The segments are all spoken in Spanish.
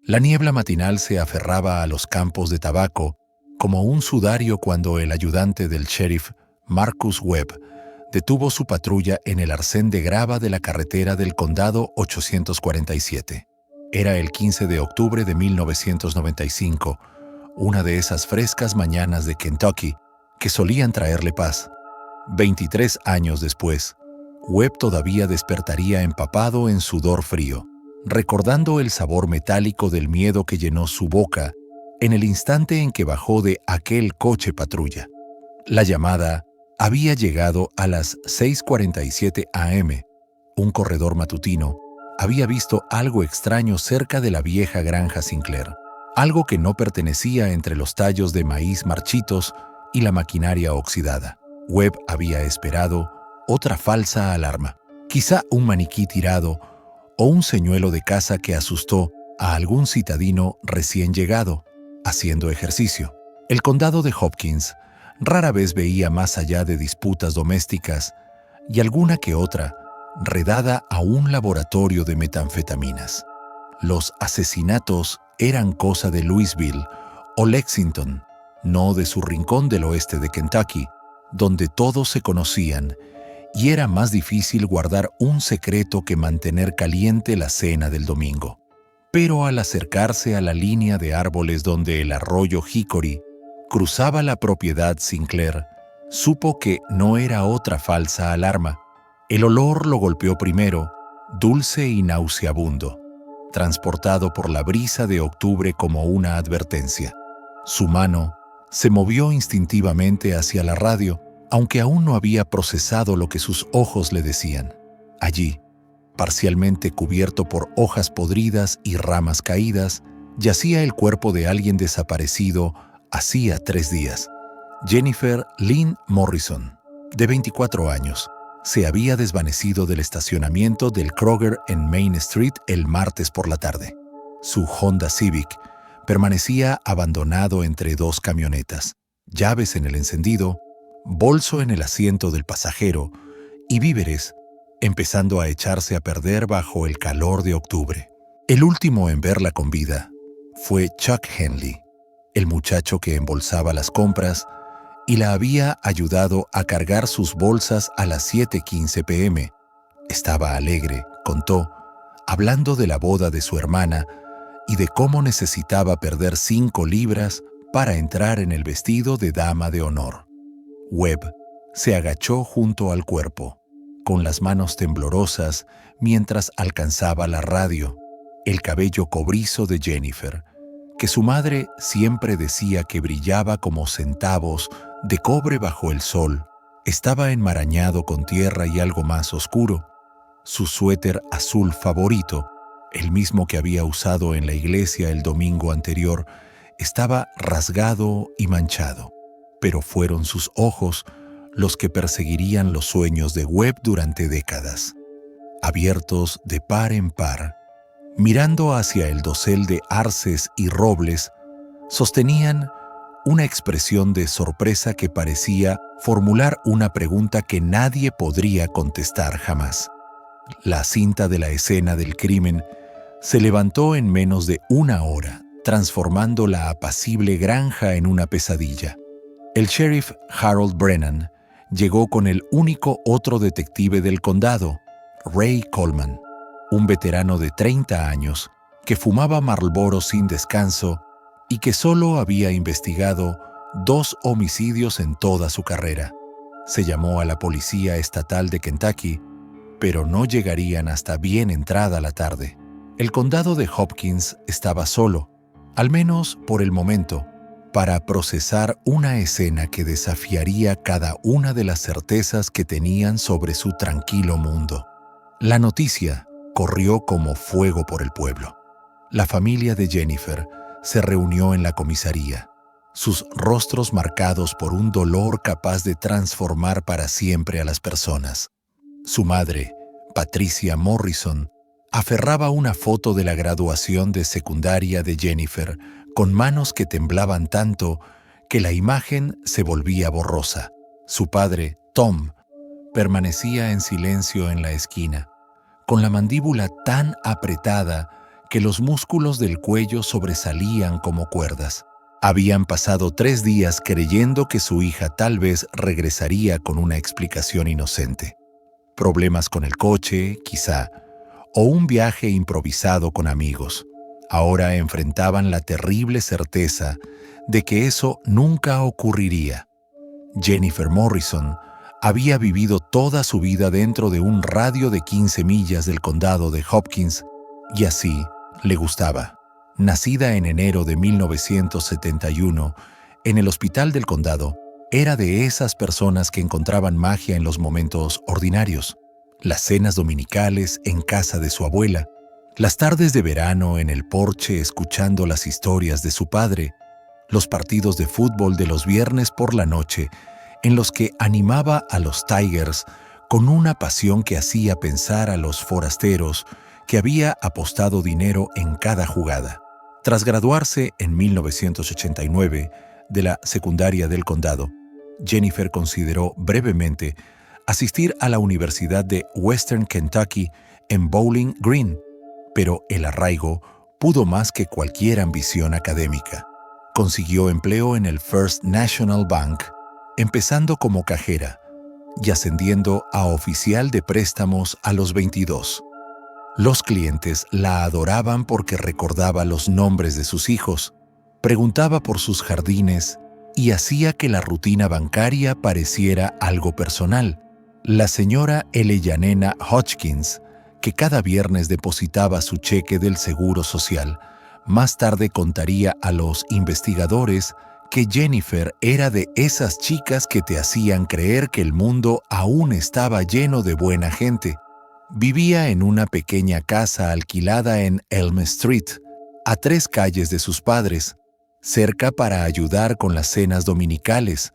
La niebla matinal se aferraba a los campos de tabaco como un sudario cuando el ayudante del sheriff, Marcus Webb, detuvo su patrulla en el arcén de grava de la carretera del condado 847. Era el 15 de octubre de 1995, una de esas frescas mañanas de Kentucky que solían traerle paz. 23 años después, Webb todavía despertaría empapado en sudor frío, recordando el sabor metálico del miedo que llenó su boca en el instante en que bajó de aquel coche patrulla. La llamada había llegado a las 6:47 a.m. Un corredor matutino había visto algo extraño cerca de la vieja granja Sinclair, algo que no pertenecía entre los tallos de maíz marchitos y la maquinaria oxidada. Webb había esperado otra falsa alarma, quizá un maniquí tirado o un señuelo de casa que asustó a algún citadino recién llegado, haciendo ejercicio. El condado de Hopkins rara vez veía más allá de disputas domésticas y alguna que otra redada a un laboratorio de metanfetaminas. Los asesinatos eran cosa de Louisville o Lexington, no de su rincón del oeste de Kentucky, donde todos se conocían y era más difícil guardar un secreto que mantener caliente la cena del domingo. Pero al acercarse a la línea de árboles donde el arroyo Hickory cruzaba la propiedad Sinclair, supo que no era otra falsa alarma. El olor lo golpeó primero, dulce y nauseabundo, transportado por la brisa de octubre como una advertencia. Su mano se movió instintivamente hacia la radio, aunque aún no había procesado lo que sus ojos le decían. Allí, parcialmente cubierto por hojas podridas y ramas caídas, yacía el cuerpo de alguien desaparecido hacía 3 días. Jennifer Lynn Morrison, de 24 años, se había desvanecido del estacionamiento del Kroger en Main Street el martes por la tarde. Su Honda Civic permanecía abandonado entre 2 camionetas, llaves en el encendido, bolso en el asiento del pasajero y víveres empezando a echarse a perder bajo el calor de octubre. El último en verla con vida fue Chuck Henley, el muchacho que embolsaba las compras y la había ayudado a cargar sus bolsas a las 7:15 p.m. Estaba alegre, contó, hablando de la boda de su hermana y de cómo necesitaba perder 5 libras para entrar en el vestido de dama de honor. Webb se agachó junto al cuerpo, con las manos temblorosas mientras alcanzaba la radio. El cabello cobrizo de Jennifer, que su madre siempre decía que brillaba como centavos de cobre bajo el sol, estaba enmarañado con tierra y algo más oscuro. Su suéter azul favorito, el mismo que había usado en la iglesia el domingo anterior, estaba rasgado y manchado, pero fueron sus ojos los que perseguirían los sueños de Webb durante décadas. Abiertos de par en par, mirando hacia el dosel de arces y robles, sostenían una expresión de sorpresa que parecía formular una pregunta que nadie podría contestar jamás. La cinta de la escena del crimen se levantó en menos de 1 hora, transformando la apacible granja en una pesadilla. El sheriff Harold Brennan llegó con el único otro detective del condado, Ray Coleman, un veterano de 30 años que fumaba Marlboro sin descanso y que solo había investigado 2 homicidios en toda su carrera. Se llamó a la policía estatal de Kentucky, pero no llegarían hasta bien entrada la tarde. El condado de Hopkins estaba solo, al menos por el momento, para procesar una escena que desafiaría cada una de las certezas que tenían sobre su tranquilo mundo. La noticia corrió como fuego por el pueblo. La familia de Jennifer se reunió en la comisaría, sus rostros marcados por un dolor capaz de transformar para siempre a las personas. Su madre, Patricia Morrison, aferraba una foto de la graduación de secundaria de Jennifer con manos que temblaban tanto que la imagen se volvía borrosa. Su padre, Tom, permanecía en silencio en la esquina, con la mandíbula tan apretada que los músculos del cuello sobresalían como cuerdas. Habían pasado 3 días creyendo que su hija tal vez regresaría con una explicación inocente. Problemas con el coche, quizá, o un viaje improvisado con amigos. Ahora enfrentaban la terrible certeza de que eso nunca ocurriría. Jennifer Morrison había vivido toda su vida dentro de un radio de 15 millas del condado de Hopkins, y así le gustaba. Nacida en enero de 1971, en el hospital del condado, era de esas personas que encontraban magia en los momentos ordinarios. Las cenas dominicales en casa de su abuela, las tardes de verano en el porche escuchando las historias de su padre, los partidos de fútbol de los viernes por la noche, en los que animaba a los Tigers con una pasión que hacía pensar a los forasteros que había apostado dinero en cada jugada. Tras graduarse en 1989 de la secundaria del condado, Jennifer consideró brevemente asistir a la Universidad de Western Kentucky en Bowling Green, pero el arraigo pudo más que cualquier ambición académica. Consiguió empleo en el First National Bank, empezando como cajera y ascendiendo a oficial de préstamos a los 22. Los clientes la adoraban porque recordaba los nombres de sus hijos, preguntaba por sus jardines y hacía que la rutina bancaria pareciera algo personal. La señora Eleyanena Hodgkins, que cada viernes depositaba su cheque del Seguro Social, más tarde contaría a los investigadores que Jennifer era de esas chicas que te hacían creer que el mundo aún estaba lleno de buena gente. Vivía en una pequeña casa alquilada en Elm Street, a 3 calles de sus padres, cerca para ayudar con las cenas dominicales,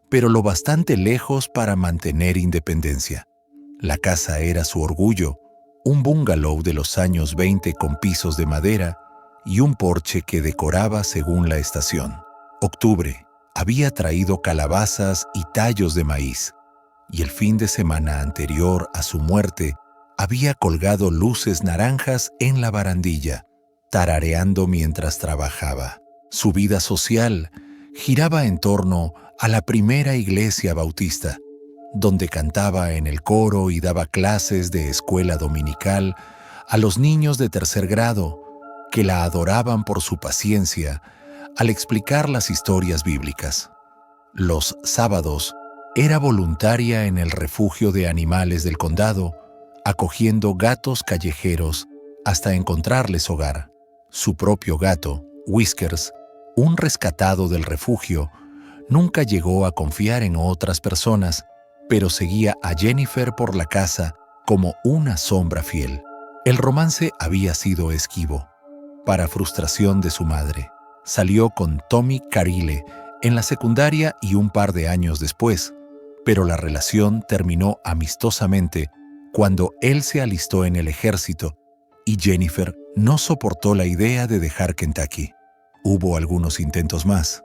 pero lo bastante lejos para mantener independencia. La casa era su orgullo, un bungalow de los años 20 con pisos de madera y un porche que decoraba según la estación. Octubre había traído calabazas y tallos de maíz, y el fin de semana anterior a su muerte había colgado luces naranjas en la barandilla, tarareando mientras trabajaba. Su vida social giraba en torno a la primera iglesia bautista, donde cantaba en el coro y daba clases de escuela dominical a los niños de 3er grado, que la adoraban por su paciencia al explicar las historias bíblicas. Los sábados era voluntaria en el refugio de animales del condado, acogiendo gatos callejeros hasta encontrarles hogar. Su propio gato, Whiskers, un rescatado del refugio, nunca llegó a confiar en otras personas, pero seguía a Jennifer por la casa como una sombra fiel. El romance había sido esquivo, para frustración de su madre. Salió con Tommy Carile en la secundaria y un par de años después, pero la relación terminó amistosamente cuando él se alistó en el ejército y Jennifer no soportó la idea de dejar Kentucky. Hubo algunos intentos más.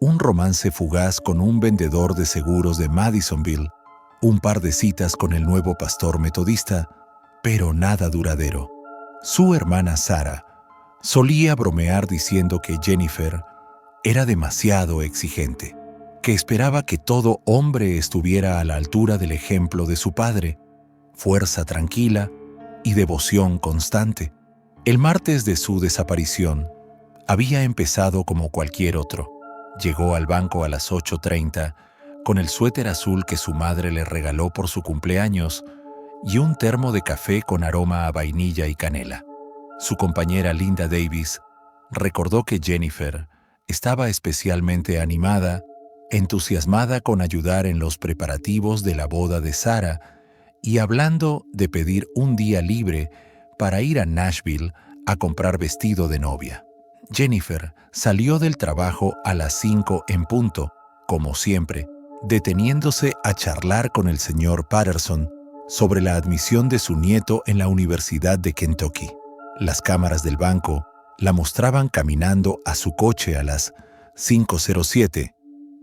Un romance fugaz con un vendedor de seguros de Madisonville, un par de citas con el nuevo pastor metodista, pero nada duradero. Su hermana Sarah solía bromear diciendo que Jennifer era demasiado exigente, que esperaba que todo hombre estuviera a la altura del ejemplo de su padre, fuerza tranquila y devoción constante. El martes de su desaparición había empezado como cualquier otro. Llegó al banco a las 8:30 con el suéter azul que su madre le regaló por su cumpleaños y un termo de café con aroma a vainilla y canela. Su compañera Linda Davis recordó que Jennifer estaba especialmente animada, entusiasmada con ayudar en los preparativos de la boda de Sarah y hablando de pedir un día libre para ir a Nashville a comprar vestido de novia. Jennifer salió del trabajo a las 5 en punto, como siempre, deteniéndose a charlar con el señor Patterson sobre la admisión de su nieto en la Universidad de Kentucky. Las cámaras del banco la mostraban caminando a su coche a las 5:07,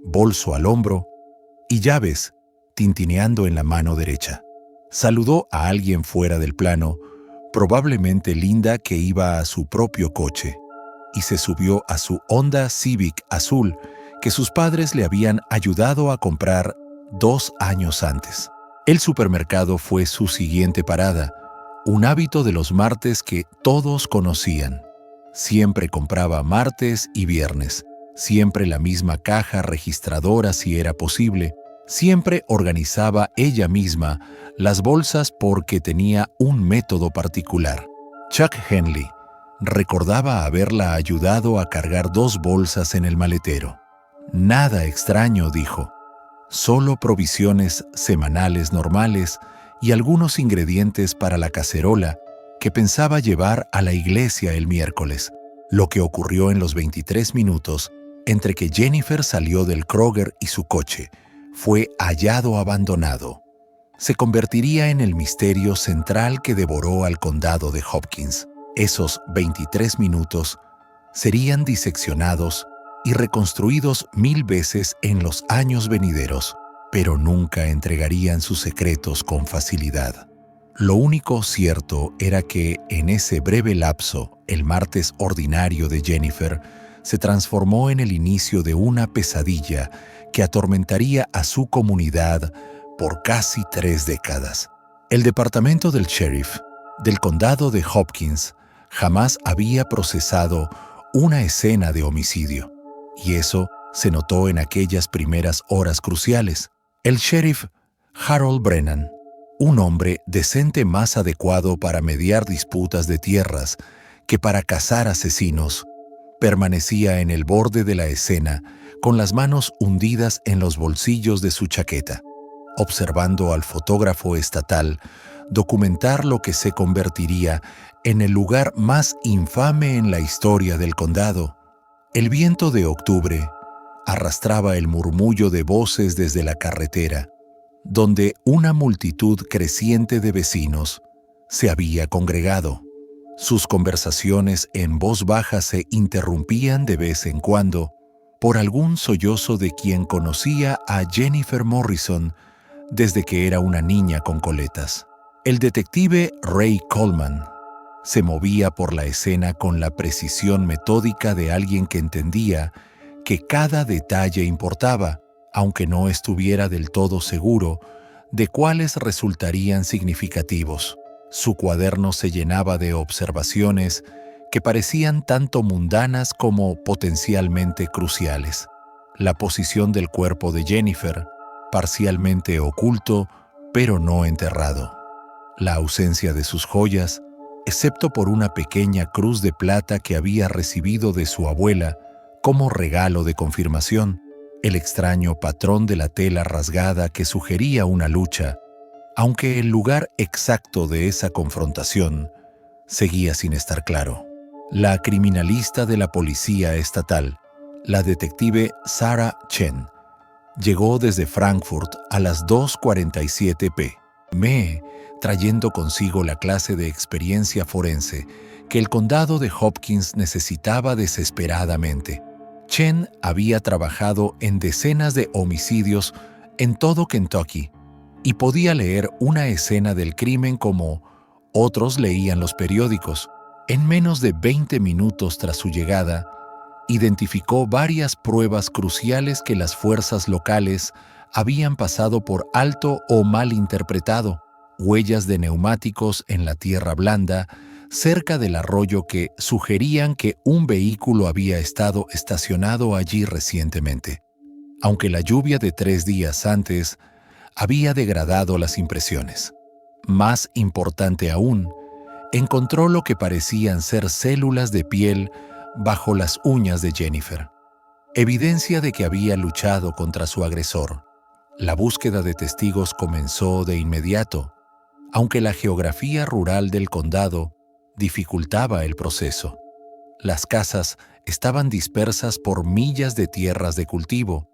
bolso al hombro y llaves tintineando en la mano derecha. Saludó a alguien fuera del plano probablemente Linda, que iba a su propio coche, y se subió a su Honda Civic azul que sus padres le habían ayudado a comprar 2 años antes. El supermercado fue su siguiente parada, un hábito de los martes que todos conocían. Siempre compraba martes y viernes, siempre la misma caja registradora si era posible, siempre organizaba ella misma las bolsas porque tenía un método particular. Chuck Henley recordaba haberla ayudado a cargar 2 bolsas en el maletero. Nada extraño, dijo. Solo provisiones semanales normales y algunos ingredientes para la cacerola que pensaba llevar a la iglesia el miércoles, lo que ocurrió en los 23 minutos entre que Jennifer salió del Kroger y su coche fue hallado abandonado. Se convertiría en el misterio central que devoró al condado de Hopkins. Esos 23 minutos serían diseccionados y reconstruidos 1000 veces en los años venideros, pero nunca entregarían sus secretos con facilidad. Lo único cierto era que en ese breve lapso, el martes ordinario de Jennifer se transformó en el inicio de una pesadilla que atormentaría a su comunidad por casi 3 décadas. El departamento del sheriff del condado de Hopkins jamás había procesado una escena de homicidio, y eso se notó en aquellas primeras horas cruciales. El sheriff Harold Brennan, un hombre decente más adecuado para mediar disputas de tierras que para cazar asesinos, permanecía en el borde de la escena con las manos hundidas en los bolsillos de su chaqueta, observando al fotógrafo estatal documentar lo que se convertiría en el lugar más infame en la historia del condado. El viento de octubre arrastraba el murmullo de voces desde la carretera, donde una multitud creciente de vecinos se había congregado. Sus conversaciones en voz baja se interrumpían de vez en cuando por algún sollozo de quien conocía a Jennifer Morrison desde que era una niña con coletas. El detective Ray Coleman se movía por la escena con la precisión metódica de alguien que entendía que cada detalle importaba, aunque no estuviera del todo seguro de cuáles resultarían significativos. Su cuaderno se llenaba de observaciones que parecían tanto mundanas como potencialmente cruciales. La posición del cuerpo de Jennifer, parcialmente oculto, pero no enterrado. La ausencia de sus joyas, excepto por una pequeña cruz de plata que había recibido de su abuela como regalo de confirmación, el extraño patrón de la tela rasgada que sugería una lucha, aunque el lugar exacto de esa confrontación seguía sin estar claro. La criminalista de la policía estatal, la detective Sarah Chen, llegó desde Frankfurt a las 2:47 p.m., trayendo consigo la clase de experiencia forense que el condado de Hopkins necesitaba desesperadamente. Chen había trabajado en decenas de homicidios en todo Kentucky y podía leer una escena del crimen como otros leían los periódicos. En menos de 20 minutos tras su llegada, identificó varias pruebas cruciales que las fuerzas locales habían pasado por alto o malinterpretado: huellas de neumáticos en la tierra blanda cerca del arroyo que sugerían que un vehículo había estado estacionado allí recientemente, aunque la lluvia de 3 días antes había degradado las impresiones. Más importante aún, encontró lo que parecían ser células de piel bajo las uñas de Jennifer, evidencia de que había luchado contra su agresor. La búsqueda de testigos comenzó de inmediato, aunque la geografía rural del condado dificultaba el proceso. Las casas estaban dispersas por millas de tierras de cultivo,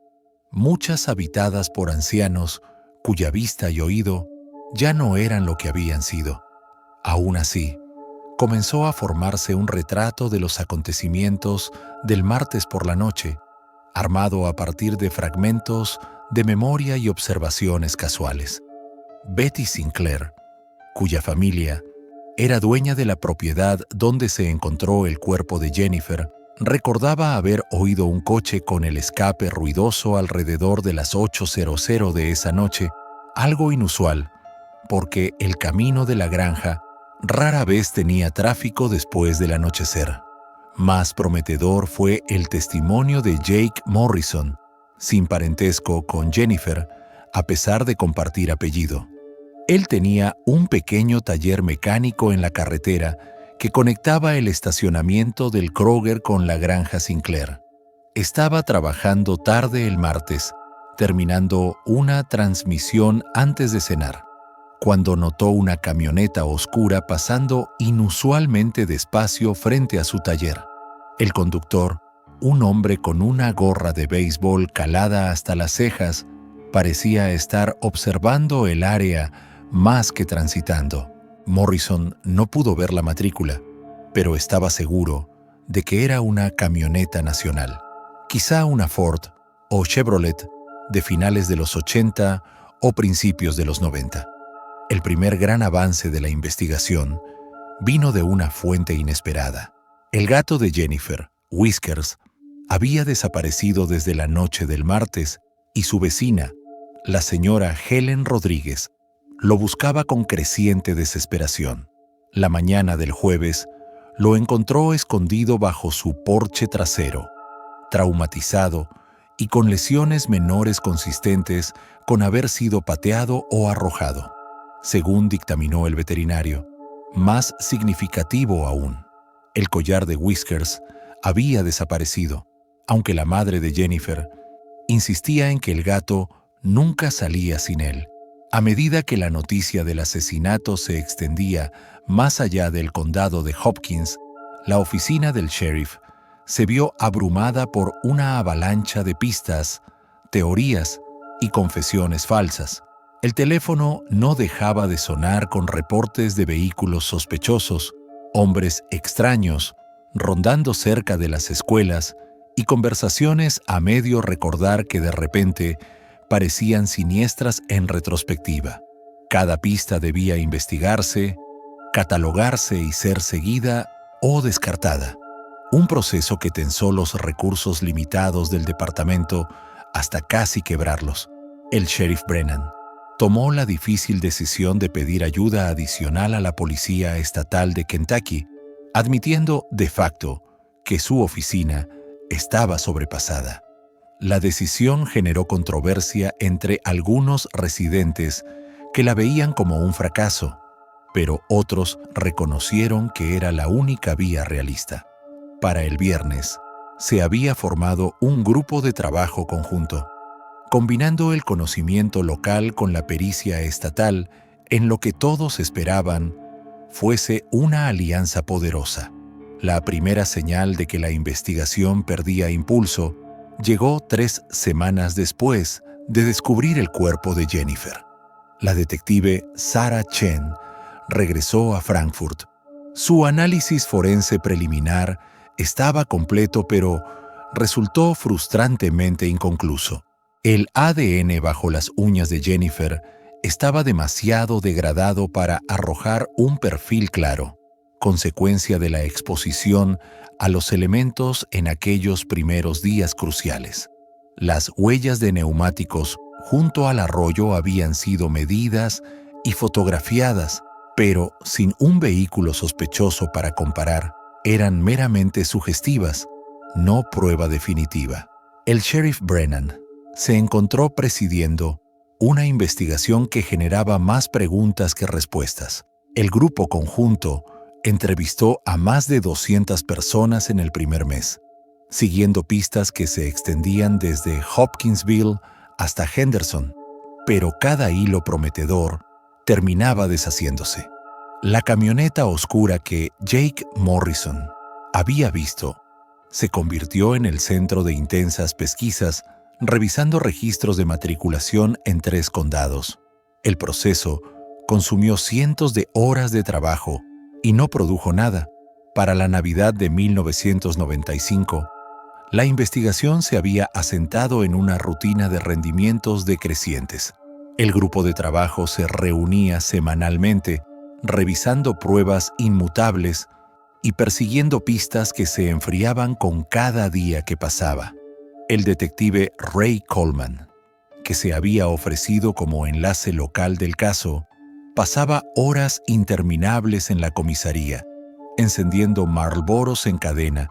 muchas habitadas por ancianos cuya vista y oído ya no eran lo que habían sido. Aún así, comenzó a formarse un retrato de los acontecimientos del martes por la noche, armado a partir de fragmentos de memoria y observaciones casuales. Betty Sinclair, cuya familia Era dueña de la propiedad donde se encontró el cuerpo de Jennifer. Recordaba haber oído un coche con el escape ruidoso alrededor de las 8:00 de esa noche, algo inusual, porque el camino de la granja rara vez tenía tráfico después del anochecer. Más prometedor fue el testimonio de Jake Morrison, sin parentesco con Jennifer, a pesar de compartir apellido. Él tenía un pequeño taller mecánico en la carretera que conectaba el estacionamiento del Kroger con la granja Sinclair. Estaba trabajando tarde el martes, terminando una transmisión antes de cenar, cuando notó una camioneta oscura pasando inusualmente despacio frente a su taller. El conductor, un hombre con una gorra de béisbol calada hasta las cejas, parecía estar observando el área más que transitando. Morrison no pudo ver la matrícula, pero estaba seguro de que era una camioneta nacional, quizá una Ford o Chevrolet de finales de los 80 o principios de los 90. El primer gran avance de la investigación vino de una fuente inesperada. El gato de Jennifer, Whiskers, había desaparecido desde la noche del martes y su vecina, la señora Helen Rodríguez, lo buscaba con creciente desesperación. La mañana del jueves, lo encontró escondido bajo su porche trasero, traumatizado y con lesiones menores consistentes con haber sido pateado o arrojado. Según dictaminó el veterinario, más significativo aún, el collar de Whiskers había desaparecido, aunque la madre de Jennifer insistía en que el gato nunca salía sin él. A medida que la noticia del asesinato se extendía más allá del condado de Hopkins, la oficina del sheriff se vio abrumada por una avalancha de pistas, teorías y confesiones falsas. El teléfono no dejaba de sonar con reportes de vehículos sospechosos, hombres extraños, rondando cerca de las escuelas y conversaciones a medio recordar que de repente parecían siniestras en retrospectiva. Cada pista debía investigarse, catalogarse y ser seguida o descartada. Un proceso que tensó los recursos limitados del departamento hasta casi quebrarlos. El sheriff Brennan tomó la difícil decisión de pedir ayuda adicional a la policía estatal de Kentucky, admitiendo de facto que su oficina estaba sobrepasada. La decisión generó controversia entre algunos residentes que la veían como un fracaso, pero otros reconocieron que era la única vía realista. Para el viernes, se había formado un grupo de trabajo conjunto, combinando el conocimiento local con la pericia estatal en lo que todos esperaban fuese una alianza poderosa. La primera señal de que la investigación perdía impulso llegó 3 semanas después de descubrir el cuerpo de Jennifer. La detective Sarah Chen regresó a Frankfurt. Su análisis forense preliminar estaba completo, pero resultó frustrantemente inconcluso. El ADN bajo las uñas de Jennifer estaba demasiado degradado para arrojar un perfil claro, consecuencia de la exposición a los elementos en aquellos primeros días cruciales. Las huellas de neumáticos junto al arroyo habían sido medidas y fotografiadas, pero sin un vehículo sospechoso para comparar, eran meramente sugestivas, no prueba definitiva. El sheriff Brennan se encontró presidiendo una investigación que generaba más preguntas que respuestas. El grupo conjunto entrevistó a más de 200 personas en el primer mes, siguiendo pistas que se extendían desde Hopkinsville hasta Henderson, pero cada hilo prometedor terminaba deshaciéndose. La camioneta oscura que Jake Morrison había visto se convirtió en el centro de intensas pesquisas, revisando registros de matriculación en 3 condados. El proceso consumió cientos de horas de trabajo y no produjo nada. Para la Navidad de 1995, la investigación se había asentado en una rutina de rendimientos decrecientes. El grupo de trabajo se reunía semanalmente, revisando pruebas inmutables y persiguiendo pistas que se enfriaban con cada día que pasaba. El detective Ray Coleman, que se había ofrecido como enlace local del caso, pasaba horas interminables en la comisaría, encendiendo Marlboros en cadena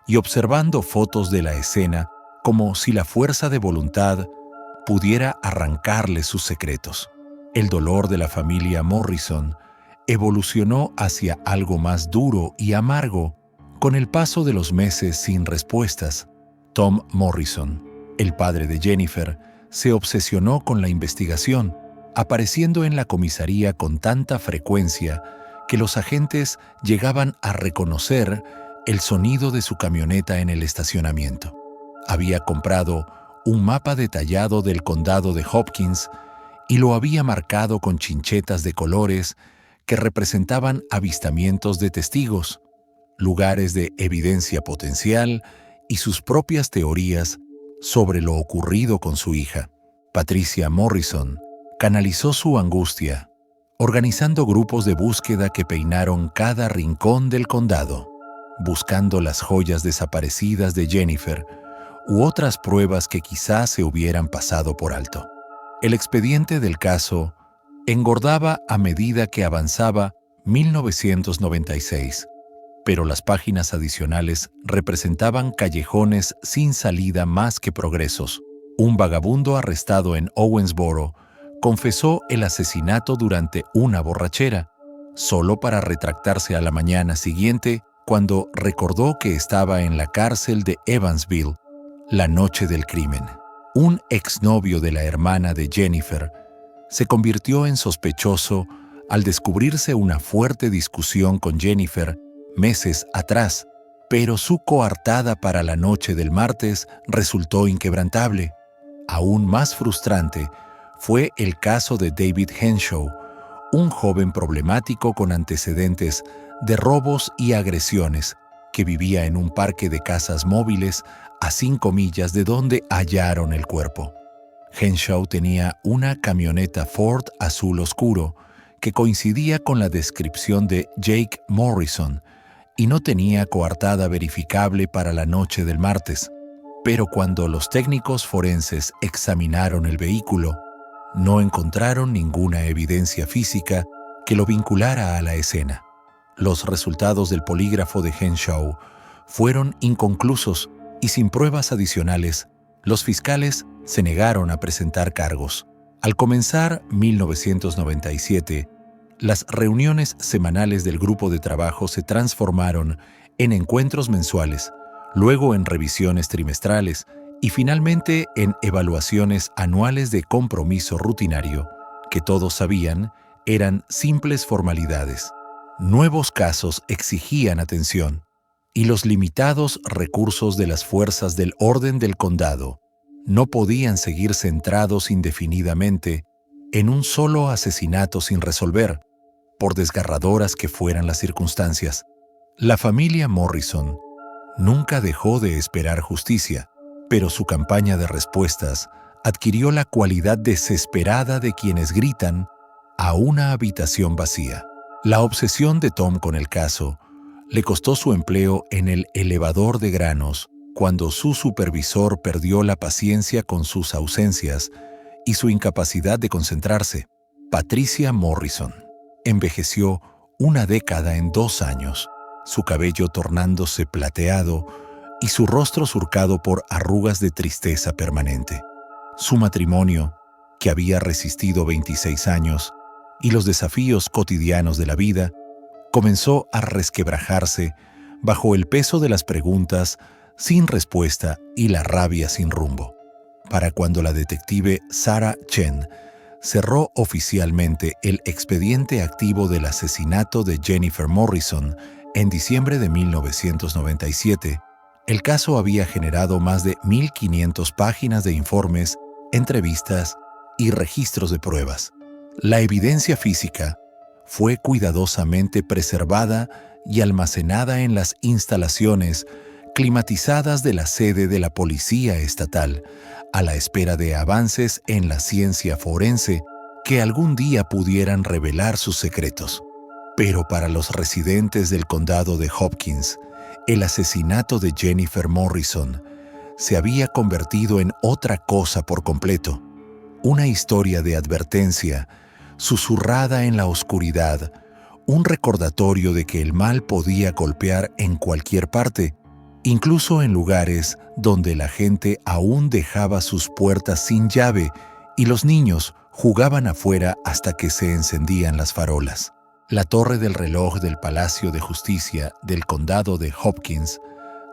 y observando fotos de la escena como si la fuerza de voluntad pudiera arrancarle sus secretos. El dolor de la familia Morrison evolucionó hacia algo más duro y amargo con el paso de los meses sin respuestas. Tom Morrison, el padre de Jennifer, se obsesionó con la investigación, apareciendo en la comisaría con tanta frecuencia que los agentes llegaban a reconocer el sonido de su camioneta en el estacionamiento. Había comprado un mapa detallado del condado de Hopkins y lo había marcado con chinchetas de colores que representaban avistamientos de testigos, lugares de evidencia potencial y sus propias teorías sobre lo ocurrido con su hija. Patricia Morrison canalizó su angustia, organizando grupos de búsqueda que peinaron cada rincón del condado, buscando las joyas desaparecidas de Jennifer u otras pruebas que quizás se hubieran pasado por alto. El expediente del caso engordaba a medida que avanzaba 1996, pero las páginas adicionales representaban callejones sin salida más que progresos. Un vagabundo arrestado en Owensboro confesó el asesinato durante una borrachera, solo para retractarse a la mañana siguiente cuando recordó que estaba en la cárcel de Evansville la noche del crimen. Un exnovio de la hermana de Jennifer se convirtió en sospechoso al descubrirse una fuerte discusión con Jennifer meses atrás, pero su coartada para la noche del martes resultó inquebrantable. Aún más frustrante fue el caso de David Henshaw, un joven problemático con antecedentes de robos y agresiones que vivía en un parque de casas móviles a 5 millas de donde hallaron el cuerpo. Henshaw tenía una camioneta Ford azul oscuro que coincidía con la descripción de Jake Morrison y no tenía coartada verificable para la noche del martes. Pero cuando los técnicos forenses examinaron el vehículo, no encontraron ninguna evidencia física que lo vinculara a la escena. Los resultados del polígrafo de Henshaw fueron inconclusos y sin pruebas adicionales, los fiscales se negaron a presentar cargos. Al comenzar 1997, las reuniones semanales del grupo de trabajo se transformaron en encuentros mensuales, luego en revisiones trimestrales y finalmente en evaluaciones anuales de compromiso rutinario, que todos sabían eran simples formalidades. Nuevos casos exigían atención, y los limitados recursos de las fuerzas del orden del condado no podían seguir centrados indefinidamente en un solo asesinato sin resolver, por desgarradoras que fueran las circunstancias. La familia Morrison nunca dejó de esperar justicia, pero su campaña de respuestas adquirió la cualidad desesperada de quienes gritan a una habitación vacía. La obsesión de Tom con el caso le costó su empleo en el elevador de granos cuando su supervisor perdió la paciencia con sus ausencias y su incapacidad de concentrarse. Patricia Morrison envejeció una década en 2 años, su cabello tornándose plateado y su rostro surcado por arrugas de tristeza permanente. Su matrimonio, que había resistido 26 años, y los desafíos cotidianos de la vida, comenzó a resquebrajarse bajo el peso de las preguntas sin respuesta y la rabia sin rumbo. Para cuando la detective Sarah Chen cerró oficialmente el expediente activo del asesinato de Jennifer Morrison en diciembre de 1997, el caso había generado más de 1.500 páginas de informes, entrevistas y registros de pruebas. La evidencia física fue cuidadosamente preservada y almacenada en las instalaciones climatizadas de la sede de la Policía Estatal, a la espera de avances en la ciencia forense que algún día pudieran revelar sus secretos. Pero para los residentes del condado de Hopkins, el asesinato de Jennifer Morrison se había convertido en otra cosa por completo. Una historia de advertencia, susurrada en la oscuridad, un recordatorio de que el mal podía golpear en cualquier parte, incluso en lugares donde la gente aún dejaba sus puertas sin llave y los niños jugaban afuera hasta que se encendían las farolas. La torre del reloj del Palacio de Justicia del Condado de Hopkins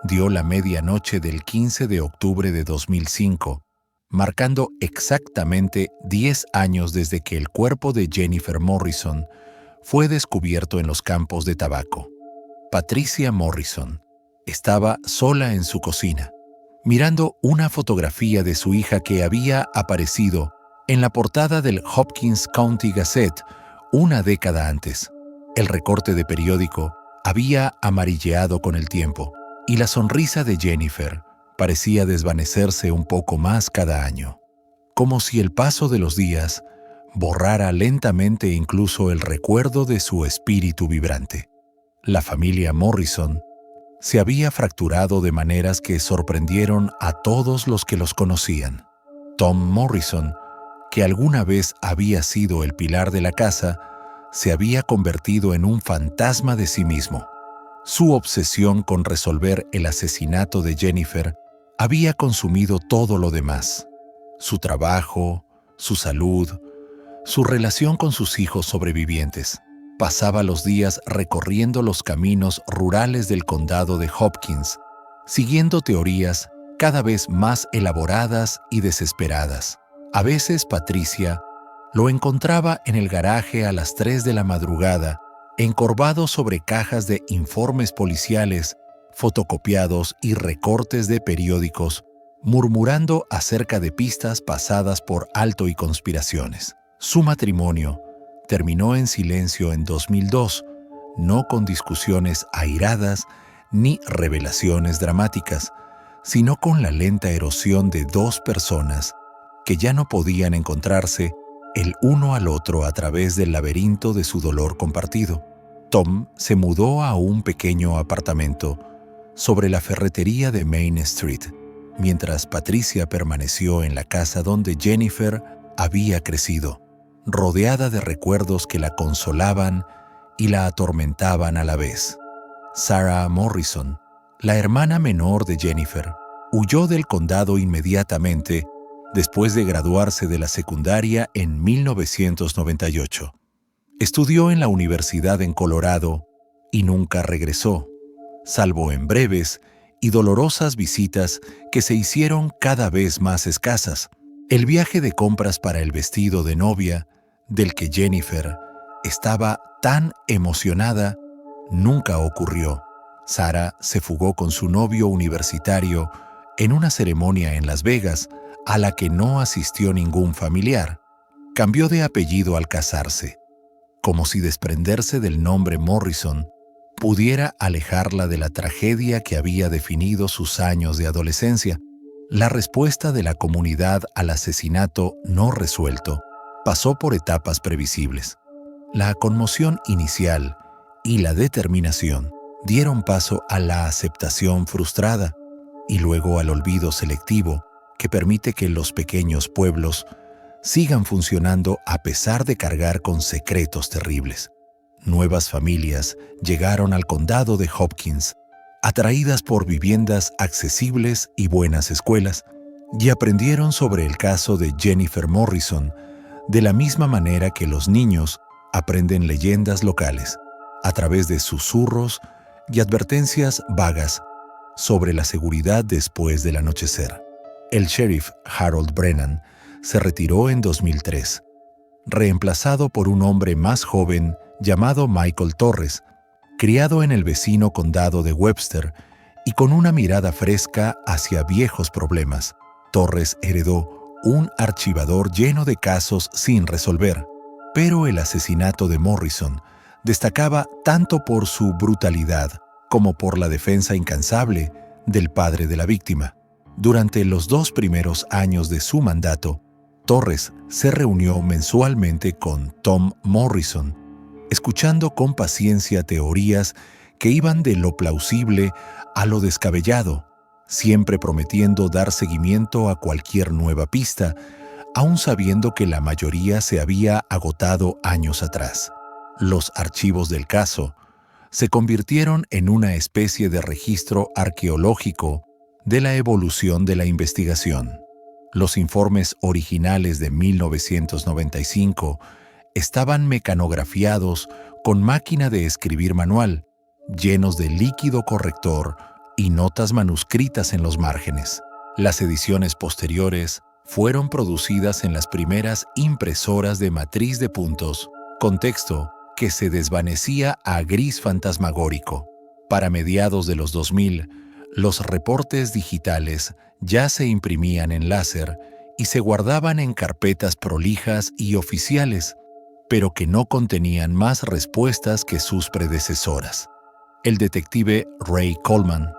dio la medianoche del 15 de octubre de 2005, marcando exactamente 10 años desde que el cuerpo de Jennifer Morrison fue descubierto en los campos de tabaco. Patricia Morrison estaba sola en su cocina, mirando una fotografía de su hija que había aparecido en la portada del Hopkins County Gazette una década antes. El recorte de periódico había amarilleado con el tiempo y la sonrisa de Jennifer parecía desvanecerse un poco más cada año, como si el paso de los días borrara lentamente incluso el recuerdo de su espíritu vibrante. La familia Morrison se había fracturado de maneras que sorprendieron a todos los que los conocían. Tom Morrison, que alguna vez había sido el pilar de la casa, se había convertido en un fantasma de sí mismo. Su obsesión con resolver el asesinato de Jennifer había consumido todo lo demás: su trabajo, su salud, su relación con sus hijos sobrevivientes. Pasaba los días recorriendo los caminos rurales del condado de Hopkins, siguiendo teorías cada vez más elaboradas y desesperadas. A veces Patricia lo encontraba en el garaje a las 3 de la madrugada, encorvado sobre cajas de informes policiales, fotocopiados y recortes de periódicos, murmurando acerca de pistas pasadas por alto y conspiraciones. Su matrimonio terminó en silencio en 2002, no con discusiones airadas ni revelaciones dramáticas, sino con la lenta erosión de dos personas que ya no podían encontrarse el uno al otro a través del laberinto de su dolor compartido. Tom se mudó a un pequeño apartamento sobre la ferretería de Main Street, mientras Patricia permaneció en la casa donde Jennifer había crecido, rodeada de recuerdos que la consolaban y la atormentaban a la vez. Sarah Morrison, la hermana menor de Jennifer, huyó del condado inmediatamente después de graduarse de la secundaria en 1998. Estudió en la universidad en Colorado y nunca regresó, salvo en breves y dolorosas visitas que se hicieron cada vez más escasas. El viaje de compras para el vestido de novia, del que Jennifer estaba tan emocionada, nunca ocurrió. Sarah se fugó con su novio universitario en una ceremonia en Las Vegas a la que no asistió ningún familiar. Cambió de apellido al casarse, como si desprenderse del nombre Morrison pudiera alejarla de la tragedia que había definido sus años de adolescencia. La respuesta de la comunidad al asesinato no resuelto pasó por etapas previsibles. La conmoción inicial y la determinación dieron paso a la aceptación frustrada y luego al olvido selectivo que permite que los pequeños pueblos sigan funcionando a pesar de cargar con secretos terribles. Nuevas familias llegaron al condado de Hopkins, atraídas por viviendas accesibles y buenas escuelas, y aprendieron sobre el caso de Jennifer Morrison de la misma manera que los niños aprenden leyendas locales, a través de susurros y advertencias vagas sobre la seguridad después del anochecer. El sheriff Harold Brennan se retiró en 2003, reemplazado por un hombre más joven llamado Michael Torres, criado en el vecino condado de Webster y con una mirada fresca hacia viejos problemas. Torres heredó un archivador lleno de casos sin resolver, pero el asesinato de Morrison destacaba tanto por su brutalidad como por la defensa incansable del padre de la víctima. Durante los 2 primeros años de su mandato, Torres se reunió mensualmente con Tom Morrison escuchando con paciencia teorías que iban de lo plausible a lo descabellado, siempre prometiendo dar seguimiento a cualquier nueva pista, aun sabiendo que la mayoría se había agotado años atrás. Los archivos del caso se convirtieron en una especie de registro arqueológico de la evolución de la investigación. Los informes originales de 1995 estaban mecanografiados con máquina de escribir manual, llenos de líquido corrector y notas manuscritas en los márgenes. Las ediciones posteriores fueron producidas en las primeras impresoras de matriz de puntos, con texto que se desvanecía a gris fantasmagórico. Para mediados de los 2000, los reportes digitales ya se imprimían en láser y se guardaban en carpetas prolijas y oficiales, pero que no contenían más respuestas que sus predecesoras. El detective Ray Coleman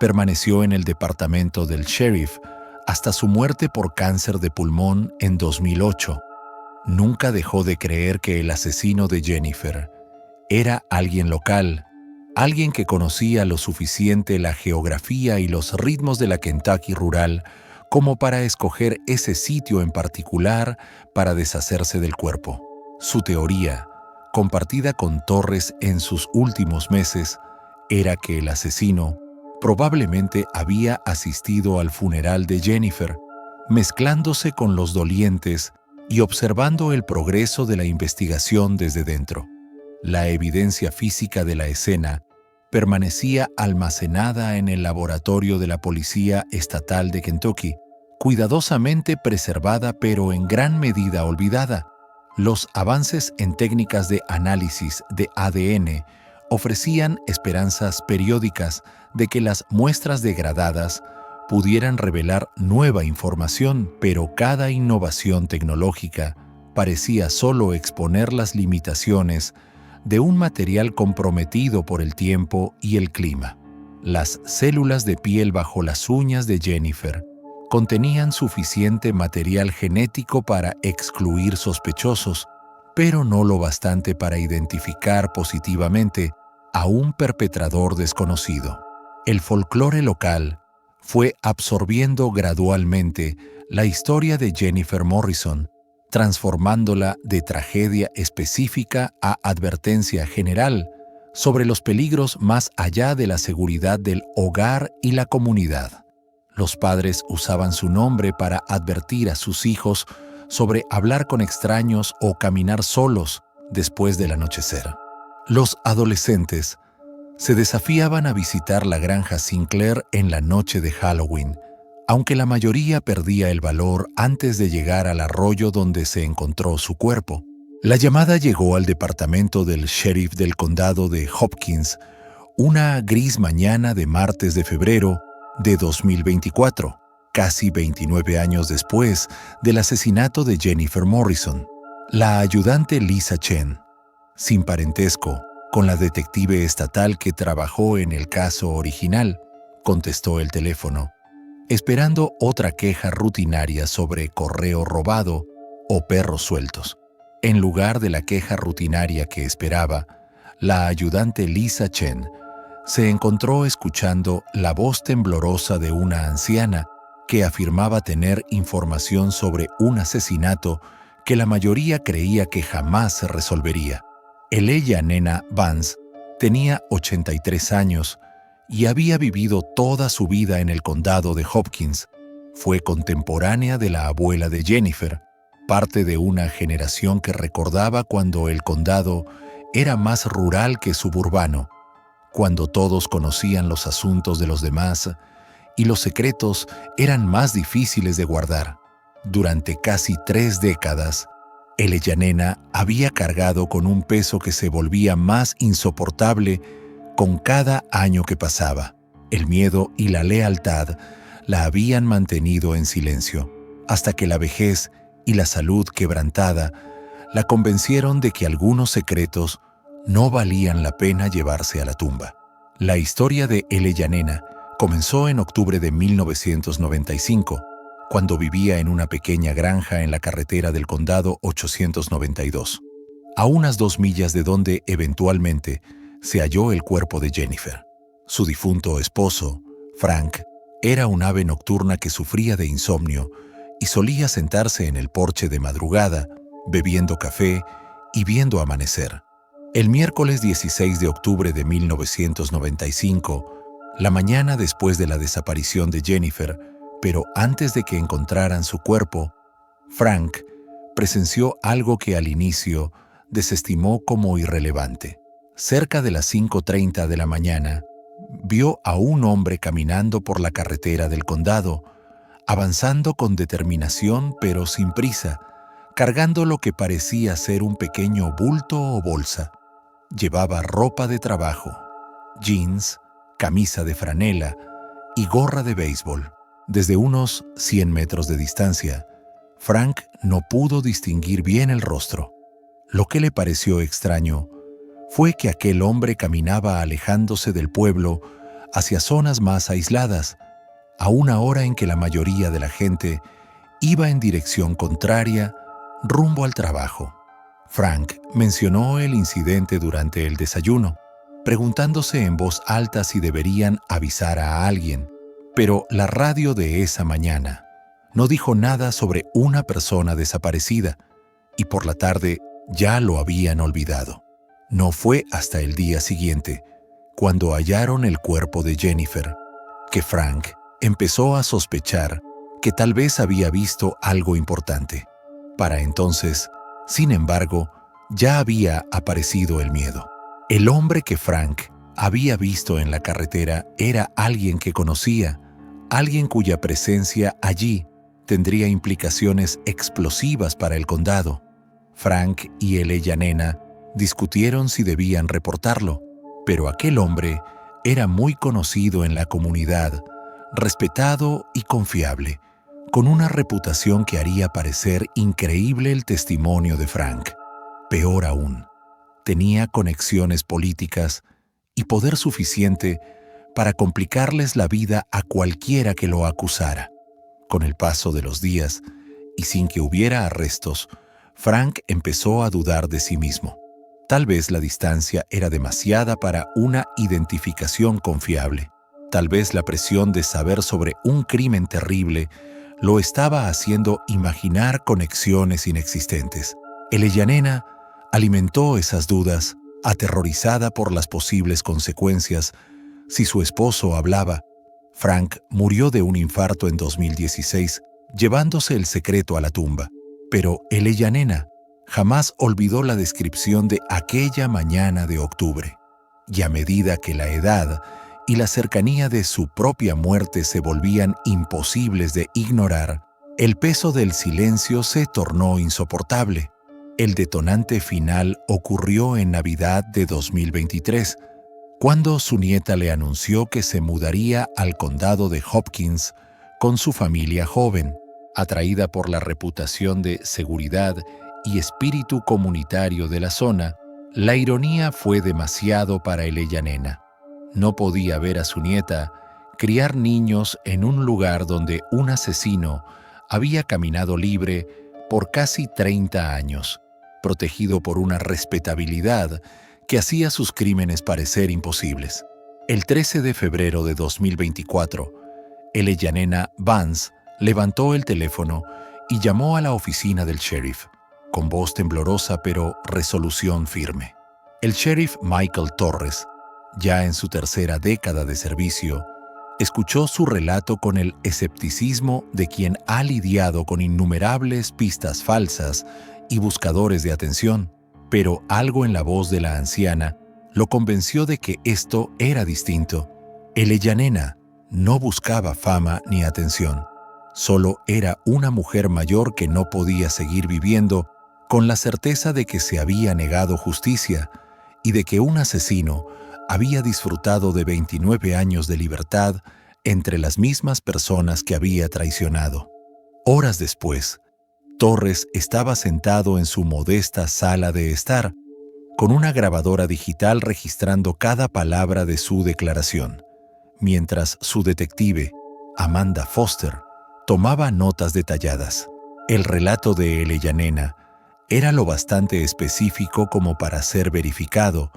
permaneció en el departamento del sheriff hasta su muerte por cáncer de pulmón en 2008. Nunca dejó de creer que el asesino de Jennifer era alguien local, alguien que conocía lo suficiente la geografía y los ritmos de la Kentucky rural como para escoger ese sitio en particular para deshacerse del cuerpo. Su teoría, compartida con Torres en sus últimos meses, era que el asesino probablemente había asistido al funeral de Jennifer, mezclándose con los dolientes y observando el progreso de la investigación desde dentro. La evidencia física de la escena permanecía almacenada en el laboratorio de la Policía Estatal de Kentucky, cuidadosamente preservada pero en gran medida olvidada. Los avances en técnicas de análisis de ADN ofrecían esperanzas periódicas de que las muestras degradadas pudieran revelar nueva información, pero cada innovación tecnológica parecía solo exponer las limitaciones de un material comprometido por el tiempo y el clima. Las células de piel bajo las uñas de Jennifer contenían suficiente material genético para excluir sospechosos, pero no lo bastante para identificar positivamente a un perpetrador desconocido. El folclore local fue absorbiendo gradualmente la historia de Jennifer Morrison, transformándola de tragedia específica a advertencia general sobre los peligros más allá de la seguridad del hogar y la comunidad. Los padres usaban su nombre para advertir a sus hijos sobre hablar con extraños o caminar solos después del anochecer. Los adolescentes se desafiaban a visitar la granja Sinclair en la noche de Halloween, aunque la mayoría perdía el valor antes de llegar al arroyo donde se encontró su cuerpo. La llamada llegó al departamento del sheriff del condado de Hopkins una gris mañana de martes de febrero de 2024, casi 29 años después del asesinato de Jennifer Morrison. La ayudante Lisa Chen, sin parentesco con la detective estatal que trabajó en el caso original, contestó el teléfono, esperando otra queja rutinaria sobre correo robado o perros sueltos. En lugar de la queja rutinaria que esperaba, la ayudante Lisa Chen se encontró escuchando la voz temblorosa de una anciana que afirmaba tener información sobre un asesinato que la mayoría creía que jamás se resolvería. Elijah Nena Vance tenía 83 años y había vivido toda su vida en el condado de Hopkins. Fue contemporánea de la abuela de Jennifer, parte de una generación que recordaba cuando el condado era más rural que suburbano, cuando todos conocían los asuntos de los demás y los secretos eran más difíciles de guardar. Durante casi 3 décadas, Elijah Nena había cargado con un peso que se volvía más insoportable con cada año que pasaba. El miedo y la lealtad la habían mantenido en silencio, hasta que la vejez y la salud quebrantada la convencieron de que algunos secretos no valían la pena llevarse a la tumba. La historia de Elijah Nena comenzó en octubre de 1995, cuando vivía en una pequeña granja en la carretera del condado 892. a unas 2 millas de donde eventualmente se halló el cuerpo de Jennifer. Su difunto esposo, Frank, era un ave nocturna que sufría de insomnio y solía sentarse en el porche de madrugada, bebiendo café y viendo amanecer. El miércoles 16 de octubre de 1995, la mañana después de la desaparición de Jennifer, pero antes de que encontraran su cuerpo, Frank presenció algo que al inicio desestimó como irrelevante. Cerca de las 5:30 de la mañana, vio a un hombre caminando por la carretera del condado, avanzando con determinación pero sin prisa, cargando lo que parecía ser un pequeño bulto o bolsa. Llevaba ropa de trabajo, jeans, camisa de franela y gorra de béisbol. Desde unos 100 metros de distancia, Frank no pudo distinguir bien el rostro. Lo que le pareció extraño fue que aquel hombre caminaba alejándose del pueblo hacia zonas más aisladas, a una hora en que la mayoría de la gente iba en dirección contraria, rumbo al trabajo. Frank mencionó el incidente durante el desayuno, preguntándose en voz alta si deberían avisar a alguien, pero la radio de esa mañana no dijo nada sobre una persona desaparecida y por la tarde ya lo habían olvidado. No fue hasta el día siguiente, cuando hallaron el cuerpo de Jennifer, que Frank empezó a sospechar que tal vez había visto algo importante. Para entonces, sin embargo, ya había aparecido el miedo. El hombre que Frank había visto en la carretera era alguien que conocía, alguien cuya presencia allí tendría implicaciones explosivas para el condado. Frank y Elijah Nena discutieron si debían reportarlo, pero aquel hombre era muy conocido en la comunidad, respetado y confiable, con una reputación que haría parecer increíble el testimonio de Frank. Peor aún, tenía conexiones políticas y poder suficiente para complicarles la vida a cualquiera que lo acusara. Con el paso de los días, y sin que hubiera arrestos, Frank empezó a dudar de sí mismo. Tal vez la distancia era demasiada para una identificación confiable. Tal vez la presión de saber sobre un crimen terrible lo estaba haciendo imaginar conexiones inexistentes. Elijah Nena alimentó esas dudas, aterrorizada por las posibles consecuencias si su esposo hablaba. Frank murió de un infarto en 2016, llevándose el secreto a la tumba. Pero Elijah Nena jamás olvidó la descripción de aquella mañana de octubre. Y a medida que la edad y la cercanía de su propia muerte se volvían imposibles de ignorar, el peso del silencio se tornó insoportable. El detonante final ocurrió en Navidad de 2023, cuando su nieta le anunció que se mudaría al condado de Hopkins con su familia joven. Atraída por la reputación de seguridad y espíritu comunitario de la zona, la ironía fue demasiado para Elijah Nena. No podía ver a su nieta criar niños en un lugar donde un asesino había caminado libre por casi 30 años, protegido por una respetabilidad que hacía sus crímenes parecer imposibles. El 13 de febrero de 2024, Elijah Nena Vance levantó el teléfono y llamó a la oficina del sheriff, con voz temblorosa pero resolución firme. El sheriff Michael Torres, ya en su tercera década de servicio, escuchó su relato con el escepticismo de quien ha lidiado con innumerables pistas falsas y buscadores de atención, pero algo en la voz de la anciana lo convenció de que esto era distinto. Elijah Nena no buscaba fama ni atención. Solo era una mujer mayor que no podía seguir viviendo con la certeza de que se había negado justicia y de que un asesino había disfrutado de 29 años de libertad entre las mismas personas que había traicionado. Horas después, Torres estaba sentado en su modesta sala de estar, con una grabadora digital registrando cada palabra de su declaración, mientras su detective, Amanda Foster, tomaba notas detalladas. El relato de Elijah Nena Era lo bastante específico como para ser verificado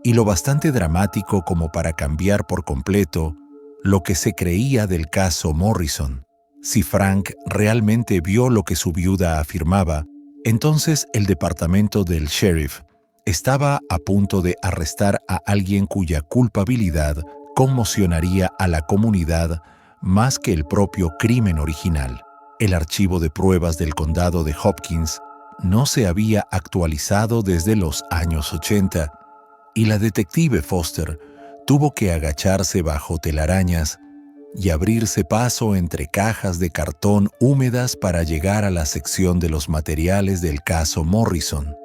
y lo bastante dramático como para cambiar por completo lo que se creía del caso Morrison. Si Frank realmente vio lo que su viuda afirmaba, entonces el departamento del sheriff estaba a punto de arrestar a alguien cuya culpabilidad conmocionaría a la comunidad más que el propio crimen original. El archivo de pruebas del condado de Hopkins no se había actualizado desde los años 80 y la detective Foster tuvo que agacharse bajo telarañas y abrirse paso entre cajas de cartón húmedas para llegar a la sección de los materiales del caso Morrison.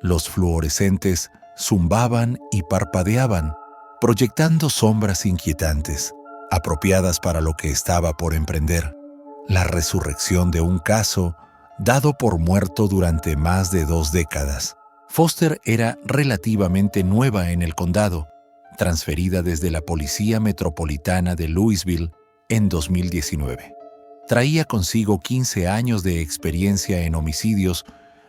Los fluorescentes zumbaban y parpadeaban, proyectando sombras inquietantes, apropiadas para lo que estaba por emprender: la resurrección de un caso dado por muerto durante más de 2 décadas. Foster era relativamente nueva en el condado, transferida desde la Policía Metropolitana de Louisville en 2019. Traía consigo 15 años de experiencia en homicidios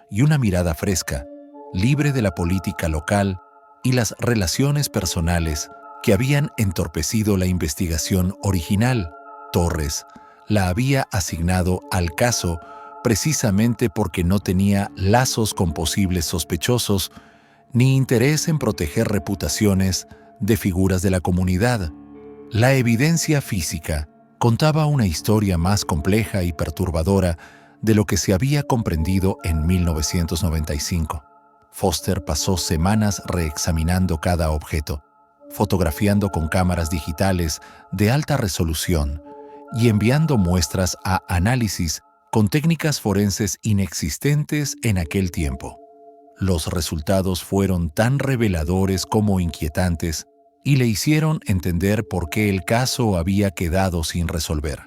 y una mirada fresca, libre de la política local y las relaciones personales que habían entorpecido la investigación original. Torres la había asignado al caso precisamente porque no tenía lazos con posibles sospechosos ni interés en proteger reputaciones de figuras de la comunidad. La evidencia física contaba una historia más compleja y perturbadora de lo que se había comprendido en 1995. Foster pasó semanas reexaminando cada objeto, fotografiando con cámaras digitales de alta resolución y enviando muestras a análisis con técnicas forenses inexistentes en aquel tiempo. Los resultados fueron tan reveladores como inquietantes y le hicieron entender por qué el caso había quedado sin resolver.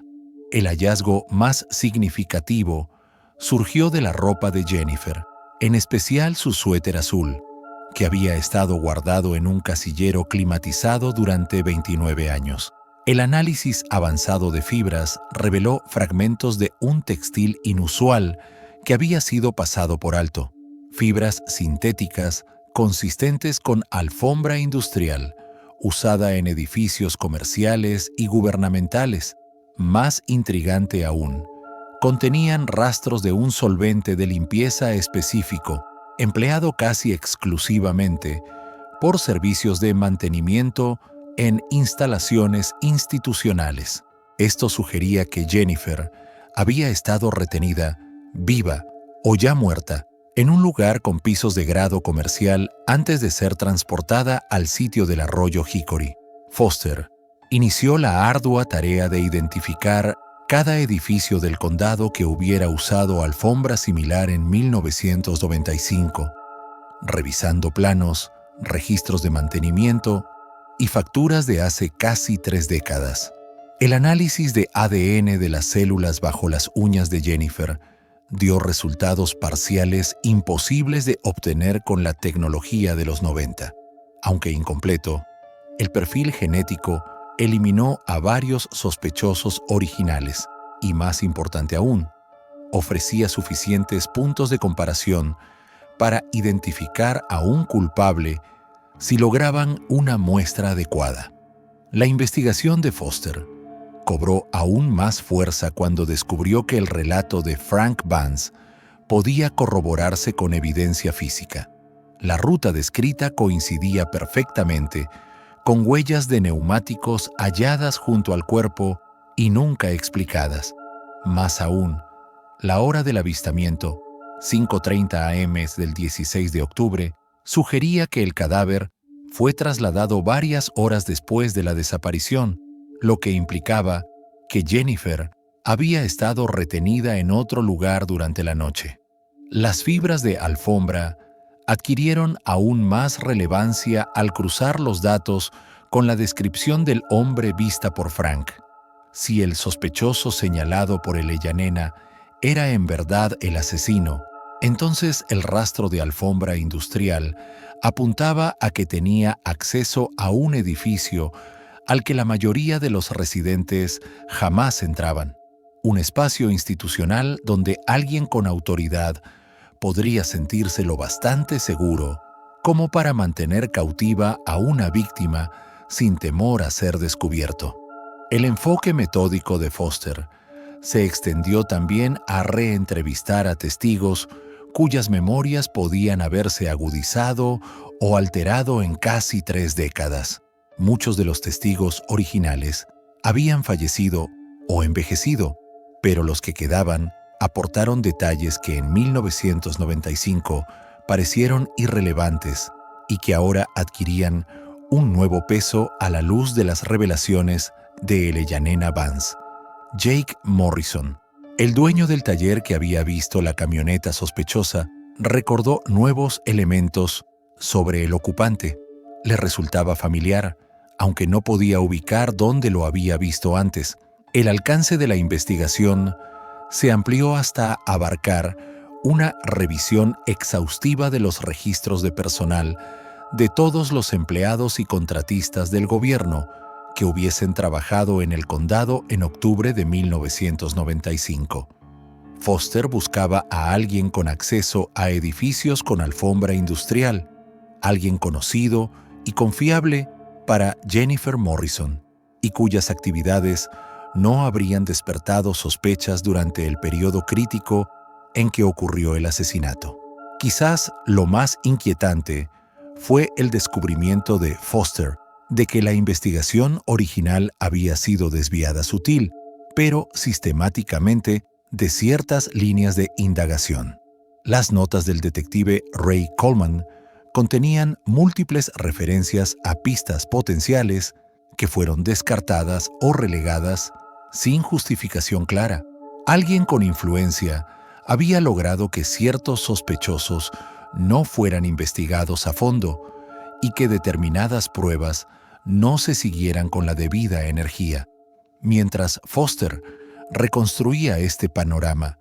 El hallazgo más significativo surgió de la ropa de Jennifer, en especial su suéter azul, que había estado guardado en un casillero climatizado durante 29 años. El análisis avanzado de fibras reveló fragmentos de un textil inusual que había sido pasado por alto. Fibras sintéticas consistentes con alfombra industrial, usada en edificios comerciales y gubernamentales. Más intrigante aún, contenían rastros de un solvente de limpieza específico, empleado casi exclusivamente por servicios de mantenimiento en instalaciones institucionales. Esto sugería que Jennifer había estado retenida, viva o ya muerta, en un lugar con pisos de grado comercial antes de ser transportada al sitio del arroyo Hickory. Foster inició la ardua tarea de identificar cada edificio del condado que hubiera usado alfombra similar en 1995, revisando planos, registros de mantenimiento y facturas de hace casi 3 décadas. El análisis de ADN de las células bajo las uñas de Jennifer dio resultados parciales imposibles de obtener con la tecnología de los 90. Aunque incompleto, el perfil genético eliminó a varios sospechosos originales y, más importante aún, ofrecía suficientes puntos de comparación para identificar a un culpable si lograban una muestra adecuada. La investigación de Foster cobró aún más fuerza cuando descubrió que el relato de Frank Vance podía corroborarse con evidencia física. La ruta descrita coincidía perfectamente con huellas de neumáticos halladas junto al cuerpo y nunca explicadas. Más aún, la hora del avistamiento, 5:30 am del 16 de octubre, sugería que el cadáver fue trasladado varias horas después de la desaparición, lo que implicaba que Jennifer había estado retenida en otro lugar durante la noche. Las fibras de alfombra adquirieron aún más relevancia al cruzar los datos con la descripción del hombre vista por Frank. Si el sospechoso señalado por el Ellanena era en verdad el asesino, entonces el rastro de alfombra industrial apuntaba a que tenía acceso a un edificio al que la mayoría de los residentes jamás entraban, un espacio institucional donde alguien con autoridad podría sentirse lo bastante seguro como para mantener cautiva a una víctima sin temor a ser descubierto. El enfoque metódico de Foster se extendió también a reentrevistar a testigos cuyas memorias podían haberse agudizado o alterado en casi 3 décadas. Muchos de los testigos originales habían fallecido o envejecido, pero los que quedaban aportaron detalles que en 1995 parecieron irrelevantes y que ahora adquirían un nuevo peso a la luz de las revelaciones de Eleyanena Vance. Jake Morrison, el dueño del taller que había visto la camioneta sospechosa, recordó nuevos elementos sobre el ocupante. Le resultaba familiar, aunque no podía ubicar dónde lo había visto antes. El alcance de la investigación se amplió hasta abarcar una revisión exhaustiva de los registros de personal de todos los empleados y contratistas del gobierno que hubiesen trabajado en el condado en octubre de 1995. Foster buscaba a alguien con acceso a edificios con alfombra industrial, alguien conocido y confiable para Jennifer Morrison, y cuyas actividades no habrían despertado sospechas durante el periodo crítico en que ocurrió el asesinato. Quizás lo más inquietante fue el descubrimiento de Foster de que la investigación original había sido desviada sutil, pero sistemáticamente, de ciertas líneas de indagación. Las notas del detective Ray Coleman contenían múltiples referencias a pistas potenciales que fueron descartadas o relegadas sin justificación clara. Alguien con influencia había logrado que ciertos sospechosos no fueran investigados a fondo y que determinadas pruebas no se siguieran con la debida energía. Mientras Foster reconstruía este panorama,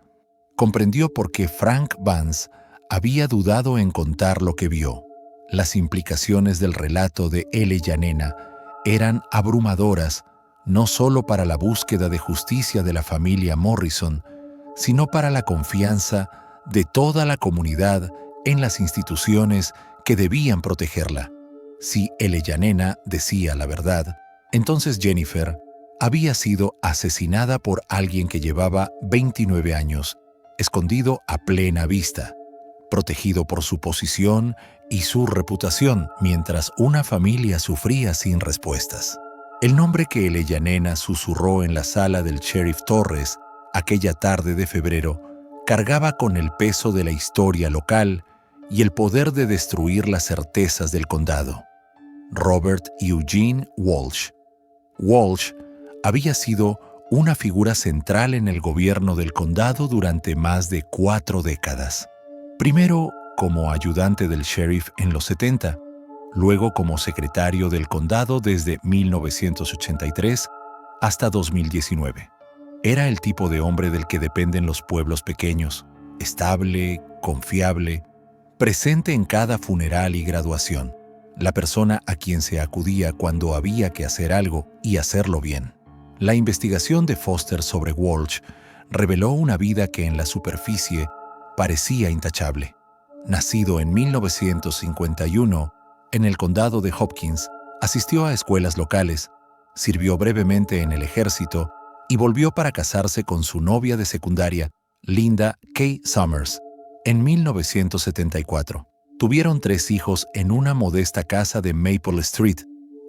comprendió por qué Frank Vance había dudado en contar lo que vio. Las implicaciones del relato de Eleyanena eran abrumadoras, no solo para la búsqueda de justicia de la familia Morrison, sino para la confianza de toda la comunidad en las instituciones que debían protegerla. Si Eleyanena decía la verdad, entonces Jennifer había sido asesinada por alguien que llevaba 29 años, escondido a plena vista, protegido por su posición y su reputación, mientras una familia sufría sin respuestas. El nombre que Eleyanena susurró en la sala del sheriff Torres aquella tarde de febrero cargaba con el peso de la historia local y el poder de destruir las certezas del condado. Robert Eugene Walsh. Walsh había sido una figura central en el gobierno del condado durante más de 4 décadas. Primero como ayudante del sheriff en los 70, luego como secretario del condado desde 1983 hasta 2019. Era el tipo de hombre del que dependen los pueblos pequeños, estable, confiable, presente en cada funeral y graduación, la persona a quien se acudía cuando había que hacer algo y hacerlo bien. La investigación de Foster sobre Walsh reveló una vida que en la superficie parecía intachable. Nacido en 1951 en el condado de Hopkins, asistió a escuelas locales, sirvió brevemente en el ejército y volvió para casarse con su novia de secundaria, Linda K. Summers, en 1974. Tuvieron 3 hijos en una modesta casa de Maple Street,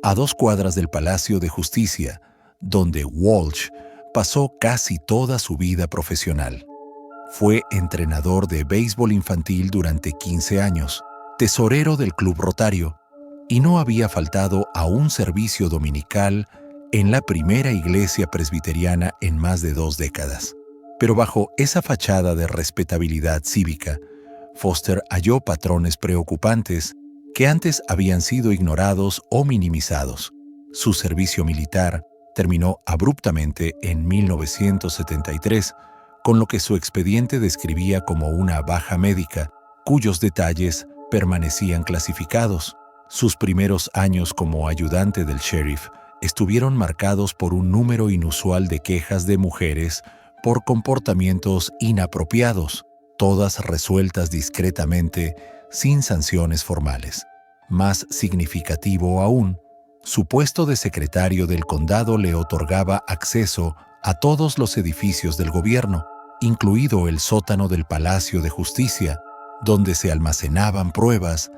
a 2 cuadras del Palacio de Justicia, donde Walsh pasó casi toda su vida profesional. Fue entrenador de béisbol infantil durante 15 años, tesorero del Club Rotario, y no había faltado a un servicio dominical en la primera iglesia presbiteriana en más de 2 décadas. Pero bajo esa fachada de respetabilidad cívica, Foster halló patrones preocupantes que antes habían sido ignorados o minimizados. Su servicio militar terminó abruptamente en 1973, con lo que su expediente describía como una baja médica, cuyos detalles permanecían clasificados. Sus primeros años como ayudante del sheriff estuvieron marcados por un número inusual de quejas de mujeres por comportamientos inapropiados. todas resueltas discretamente, sin sanciones formales. Más significativo aún, su puesto de secretario del condado le otorgaba acceso a todos los edificios del gobierno, incluido el sótano del Palacio de Justicia, donde se almacenaban pruebas,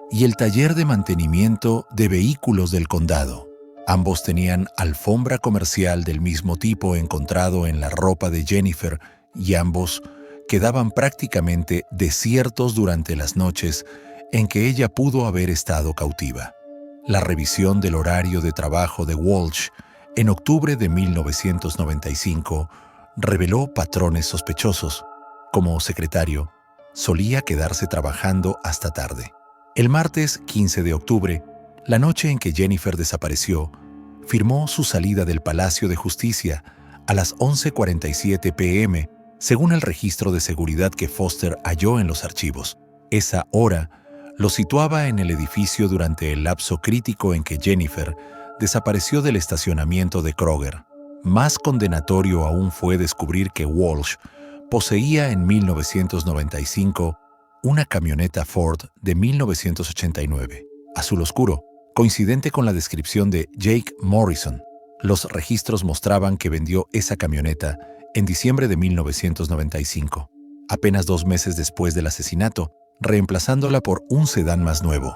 y el taller de mantenimiento de vehículos del condado. Ambos tenían alfombra comercial del mismo tipo encontrado en la ropa de Jennifer, y ambos quedaban prácticamente desiertos durante las noches en que ella pudo haber estado cautiva. La revisión del horario de trabajo de Walsh en octubre de 1995 reveló patrones sospechosos. Como secretario, solía quedarse trabajando hasta tarde. El martes 15 de octubre, la noche en que Jennifer desapareció, firmó su salida del Palacio de Justicia a las 11:47 p.m., según el registro de seguridad que Foster halló en los archivos. Esa hora lo situaba en el edificio durante el lapso crítico en que Jennifer desapareció del estacionamiento de Kroger. Más condenatorio aún fue descubrir que Walsh poseía en 1995 una camioneta Ford de 1989, azul oscuro, coincidente con la descripción de Jake Morrison. Los registros mostraban que vendió esa camioneta en diciembre de 1995, apenas 2 meses después del asesinato, reemplazándola por un sedán más nuevo.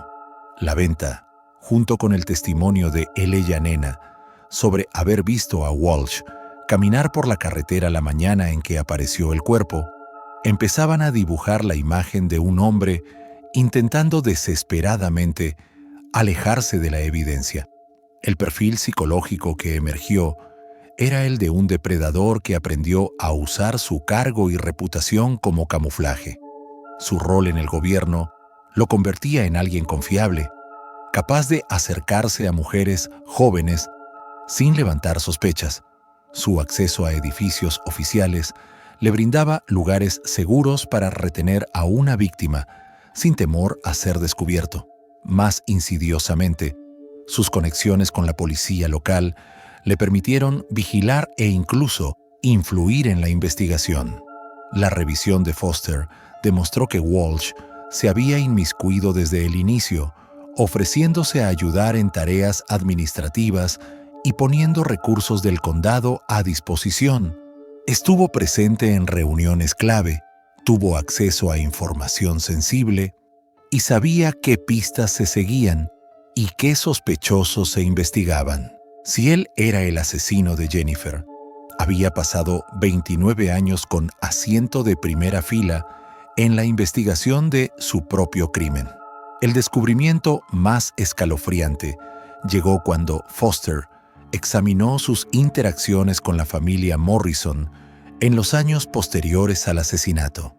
La venta, junto con el testimonio de L. Nena sobre haber visto a Walsh caminar por la carretera la mañana en que apareció el cuerpo, empezaban a dibujar la imagen de un hombre intentando desesperadamente alejarse de la evidencia. El perfil psicológico que emergió era el de un depredador que aprendió a usar su cargo y reputación como camuflaje. Su rol en el gobierno lo convertía en alguien confiable, capaz de acercarse a mujeres jóvenes sin levantar sospechas. Su acceso a edificios oficiales le brindaba lugares seguros para retener a una víctima sin temor a ser descubierto. Más insidiosamente, sus conexiones con la policía local le permitieron vigilar e incluso influir en la investigación. La revisión de Foster demostró que Walsh se había inmiscuido desde el inicio, ofreciéndose a ayudar en tareas administrativas y poniendo recursos del condado a disposición. Estuvo presente en reuniones clave, tuvo acceso a información sensible y sabía qué pistas se seguían y qué sospechosos se investigaban. Si él era el asesino de Jennifer, había pasado 29 años con asiento de primera fila en la investigación de su propio crimen. El descubrimiento más escalofriante llegó cuando Foster examinó sus interacciones con la familia Morrison en los años posteriores al asesinato.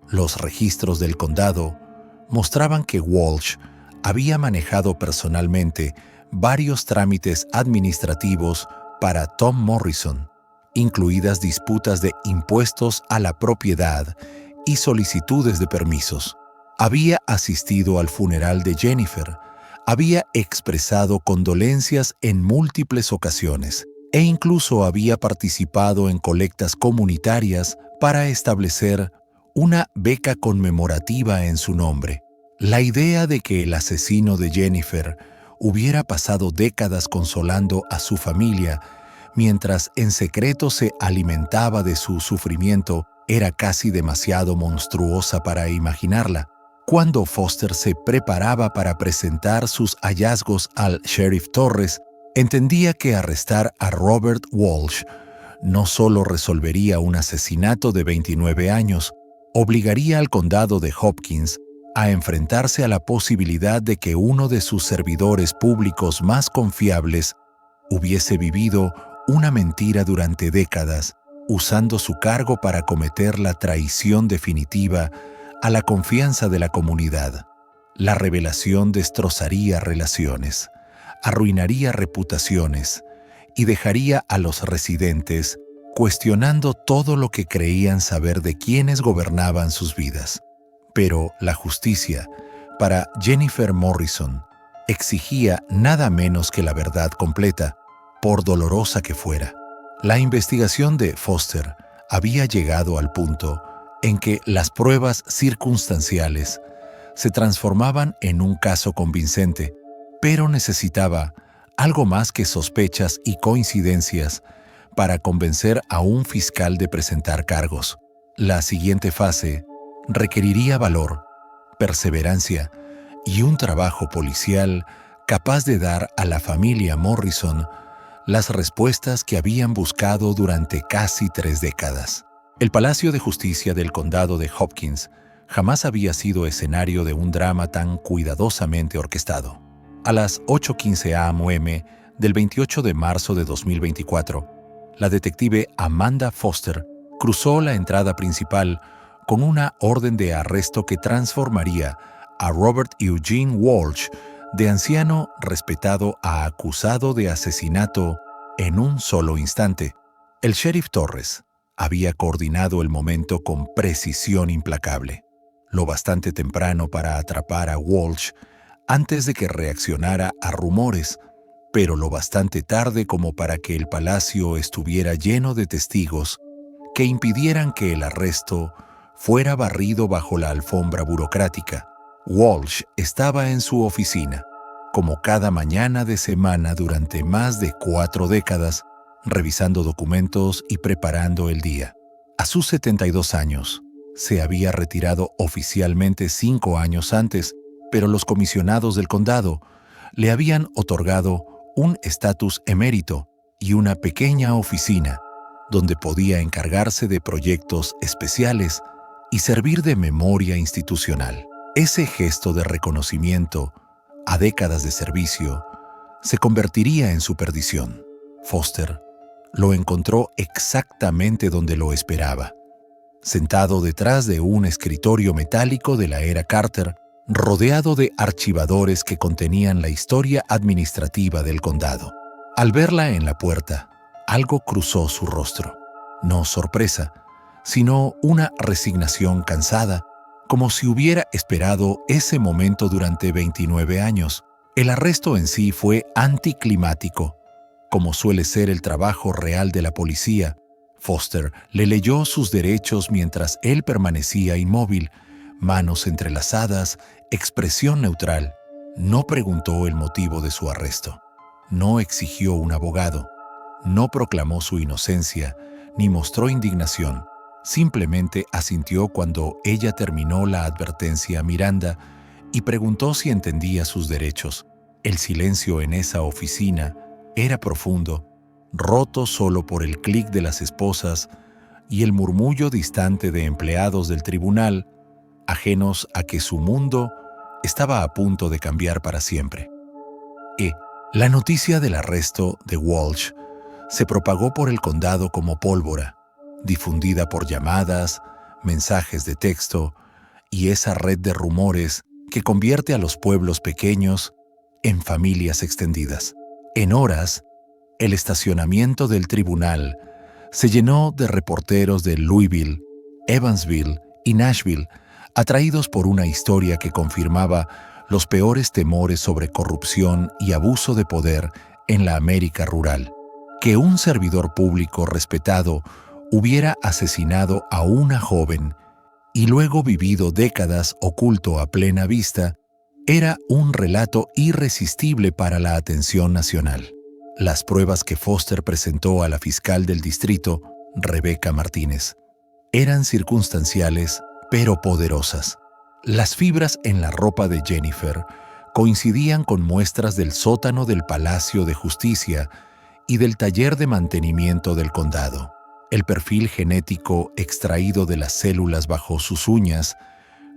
Los registros del condado mostraban que Walsh había manejado personalmente varios trámites administrativos para Tom Morrison, incluidas disputas de impuestos a la propiedad y solicitudes de permisos. Había asistido al funeral de Jennifer, había expresado condolencias en múltiples ocasiones e incluso había participado en colectas comunitarias para establecer una beca conmemorativa en su nombre. La idea de que el asesino de Jennifer hubiera pasado décadas consolando a su familia mientras en secreto se alimentaba de su sufrimiento era casi demasiado monstruosa para imaginarla. Cuando Foster se preparaba para presentar sus hallazgos al sheriff Torres, entendía que arrestar a Robert Walsh no solo resolvería un asesinato de 29 años, obligaría al condado de Hopkins a enfrentarse a la posibilidad de que uno de sus servidores públicos más confiables hubiese vivido una mentira durante décadas, usando su cargo para cometer la traición definitiva a la confianza de la comunidad. La revelación destrozaría relaciones, arruinaría reputaciones y dejaría a los residentes cuestionando todo lo que creían saber de quienes gobernaban sus vidas. Pero la justicia, para Jennifer Morrison, exigía nada menos que la verdad completa, por dolorosa que fuera. La investigación de Foster había llegado al punto en que las pruebas circunstanciales se transformaban en un caso convincente, pero necesitaba algo más que sospechas y coincidencias para convencer a un fiscal de presentar cargos. La siguiente fase requeriría valor, perseverancia y un trabajo policial capaz de dar a la familia Morrison las respuestas que habían buscado durante casi 3 décadas. El Palacio de Justicia del Condado de Hopkins jamás había sido escenario de un drama tan cuidadosamente orquestado. A las 8:15 a.m. del 28 de marzo de 2024, la detective Amanda Foster cruzó la entrada principal con una orden de arresto que transformaría a Robert Eugene Walsh, de anciano respetado a acusado de asesinato, en un solo instante. El sheriff Torres había coordinado el momento con precisión implacable, lo bastante temprano para atrapar a Walsh antes de que reaccionara a rumores, pero lo bastante tarde como para que el palacio estuviera lleno de testigos que impidieran que el arresto fuera barrido bajo la alfombra burocrática. Walsh estaba en su oficina, como cada mañana de semana durante más de 4 décadas, revisando documentos y preparando el día. A sus 72 años, se había retirado oficialmente 5 años antes, pero los comisionados del condado le habían otorgado un estatus emérito y una pequeña oficina donde podía encargarse de proyectos especiales y servir de memoria institucional. Ese gesto de reconocimiento a décadas de servicio se convertiría en su perdición. Foster lo encontró exactamente donde lo esperaba, sentado detrás de un escritorio metálico de la era Carter, rodeado de archivadores que contenían la historia administrativa del condado. Al verla en la puerta, algo cruzó su rostro. No sorpresa, sino una resignación cansada, como si hubiera esperado ese momento durante 29 años. El arresto en sí fue anticlimático, como suele ser el trabajo real de la policía. Foster le leyó sus derechos mientras él permanecía inmóvil, manos entrelazadas, expresión neutral. No preguntó el motivo de su arresto. No exigió un abogado. No proclamó su inocencia, ni mostró indignación. Simplemente asintió cuando ella terminó la advertencia a Miranda y preguntó si entendía sus derechos. El silencio en esa oficina era profundo, roto solo por el clic de las esposas y el murmullo distante de empleados del tribunal, ajenos a que su mundo estaba a punto de cambiar para siempre. La noticia del arresto de Walsh se propagó por el condado como pólvora, difundida por llamadas, mensajes de texto y esa red de rumores que convierte a los pueblos pequeños en familias extendidas. En horas, el estacionamiento del tribunal se llenó de reporteros de Louisville, Evansville y Nashville, atraídos por una historia que confirmaba los peores temores sobre corrupción y abuso de poder en la América rural. Que un servidor público respetado hubiera asesinado a una joven y luego vivido décadas oculto a plena vista era un relato irresistible para la atención nacional. Las pruebas que Foster presentó a la fiscal del distrito, Rebecca Martínez, eran circunstanciales pero poderosas. Las fibras en la ropa de Jennifer coincidían con muestras del sótano del Palacio de Justicia y del taller de mantenimiento del condado. El perfil genético extraído de las células bajo sus uñas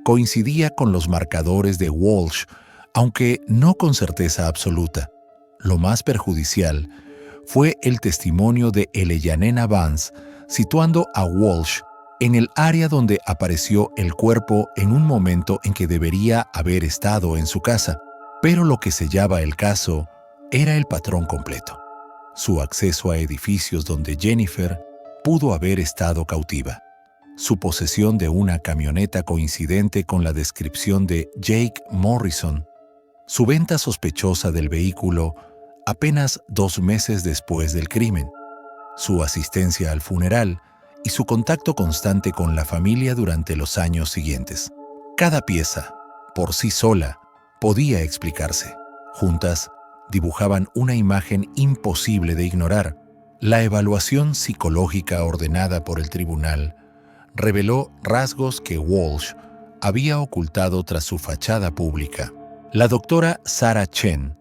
coincidía con los marcadores de Walsh, aunque no con certeza absoluta. Lo más perjudicial fue el testimonio de Eleyanena Vance, situando a Walsh en el área donde apareció el cuerpo en un momento en que debería haber estado en su casa. Pero lo que sellaba el caso era el patrón completo: su acceso a edificios donde Jennifer pudo haber estado cautiva, su posesión de una camioneta coincidente con la descripción de Jake Morrison, su venta sospechosa del vehículo apenas 2 meses después del crimen, su asistencia al funeral y su contacto constante con la familia durante los años siguientes. Cada pieza, por sí sola, podía explicarse. Juntas, dibujaban una imagen imposible de ignorar. La evaluación psicológica ordenada por el tribunal reveló rasgos que Walsh había ocultado tras su fachada pública. La doctora Sarah Chen,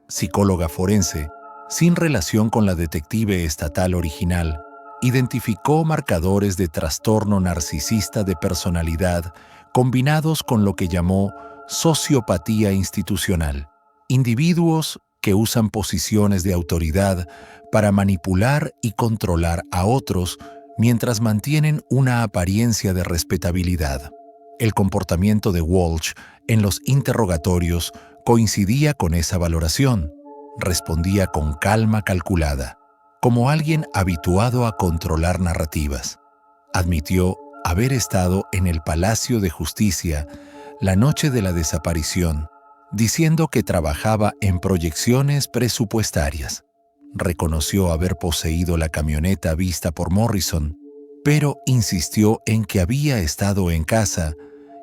psicóloga forense, sin relación con la detective estatal original, identificó marcadores de trastorno narcisista de personalidad combinados con lo que llamó sociopatía institucional. Individuos que usan posiciones de autoridad para manipular y controlar a otros mientras mantienen una apariencia de respetabilidad. El comportamiento de Walsh en los interrogatorios coincidía con esa valoración. Respondía con calma calculada, como alguien habituado a controlar narrativas. Admitió haber estado en el Palacio de Justicia la noche de la desaparición, diciendo que trabajaba en proyecciones presupuestarias. Reconoció haber poseído la camioneta vista por Morrison, pero insistió en que había estado en casa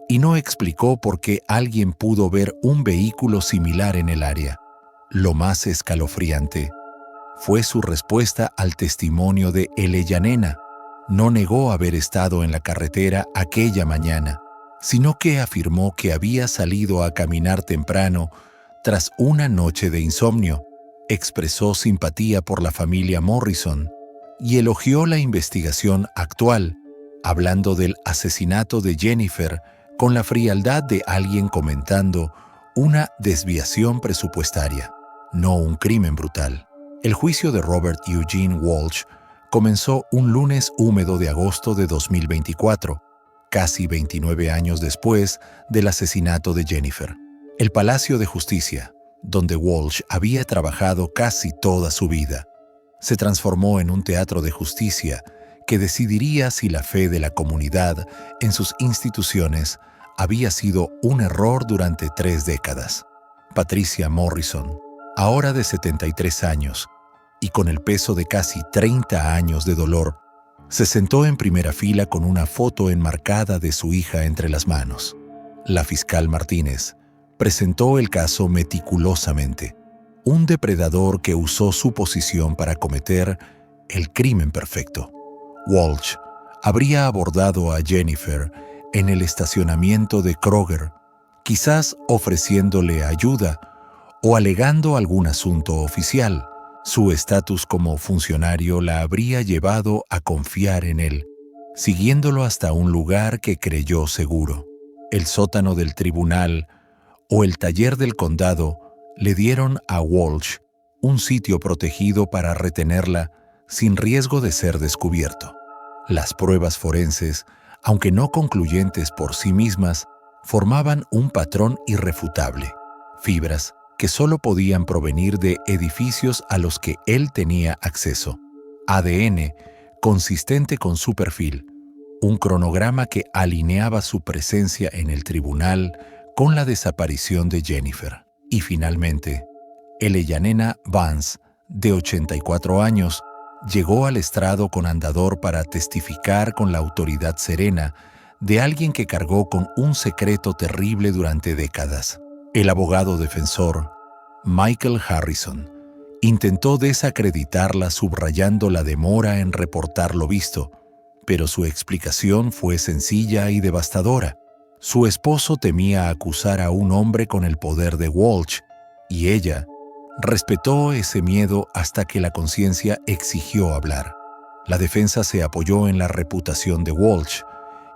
y no explicó por qué alguien pudo ver un vehículo similar en el área. Lo más escalofriante fue su respuesta al testimonio de Eleyanena. No negó haber estado en la carretera aquella mañana, sino que afirmó que había salido a caminar temprano tras una noche de insomnio. Expresó simpatía por la familia Morrison y elogió la investigación actual, hablando del asesinato de Jennifer con la frialdad de alguien comentando una desviación presupuestaria, no un crimen brutal. El juicio de Robert Eugene Walsh comenzó un lunes húmedo de agosto de 2024, casi 29 años después del asesinato de Jennifer. El Palacio de Justicia, donde Walsh había trabajado casi toda su vida, se transformó en un teatro de justicia que decidiría si la fe de la comunidad en sus instituciones había sido un error durante 3 décadas. Patricia Morrison, ahora de 73 años, y con el peso de casi 30 años de dolor, se sentó en primera fila con una foto enmarcada de su hija entre las manos. La fiscal Martínez presentó el caso meticulosamente. Un depredador que usó su posición para cometer el crimen perfecto. Walsh habría abordado a Jennifer en el estacionamiento de Kroger, quizás ofreciéndole ayuda o alegando algún asunto oficial. Su estatus como funcionario la habría llevado a confiar en él, siguiéndolo hasta un lugar que creyó seguro. El sótano del tribunal o el taller del condado le dieron a Walsh un sitio protegido para retenerla sin riesgo de ser descubierto. Las pruebas forenses, aunque no concluyentes por sí mismas, formaban un patrón irrefutable. Fibras que solo podían provenir de edificios a los que él tenía acceso. ADN consistente con su perfil. Un cronograma que alineaba su presencia en el tribunal con la desaparición de Jennifer. Y finalmente, Eleyanena Vance, de 84 años, llegó al estrado con andador para testificar con la autoridad serena de alguien que cargó con un secreto terrible durante décadas. El abogado defensor, Michael Harrison, intentó desacreditarla subrayando la demora en reportar lo visto, pero su explicación fue sencilla y devastadora. Su esposo temía acusar a un hombre con el poder de Walsh, y ella respetó ese miedo hasta que la conciencia exigió hablar. La defensa se apoyó en la reputación de Walsh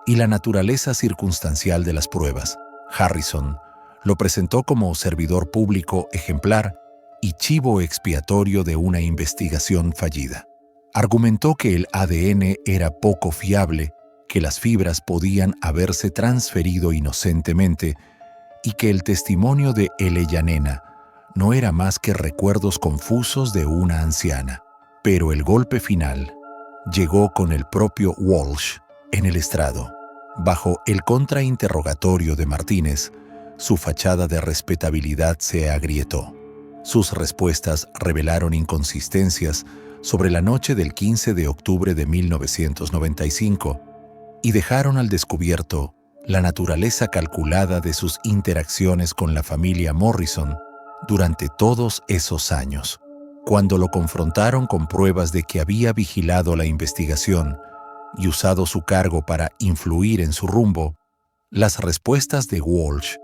y la naturaleza circunstancial de las pruebas. Harrison lo presentó como servidor público ejemplar y chivo expiatorio de una investigación fallida. Argumentó que el ADN era poco fiable, que las fibras podían haberse transferido inocentemente y que el testimonio de Eleyanena no era más que recuerdos confusos de una anciana. Pero el golpe final llegó con el propio Walsh en el estrado. Bajo el contrainterrogatorio de Martínez, su fachada de respetabilidad se agrietó. Sus respuestas revelaron inconsistencias, sobre la noche del 15 de octubre de 1995 y dejaron al descubierto la naturaleza calculada de sus interacciones con la familia Morrison durante todos esos años. Cuando lo confrontaron con pruebas de que había vigilado la investigación y usado su cargo para influir en su rumbo, las respuestas de Walsh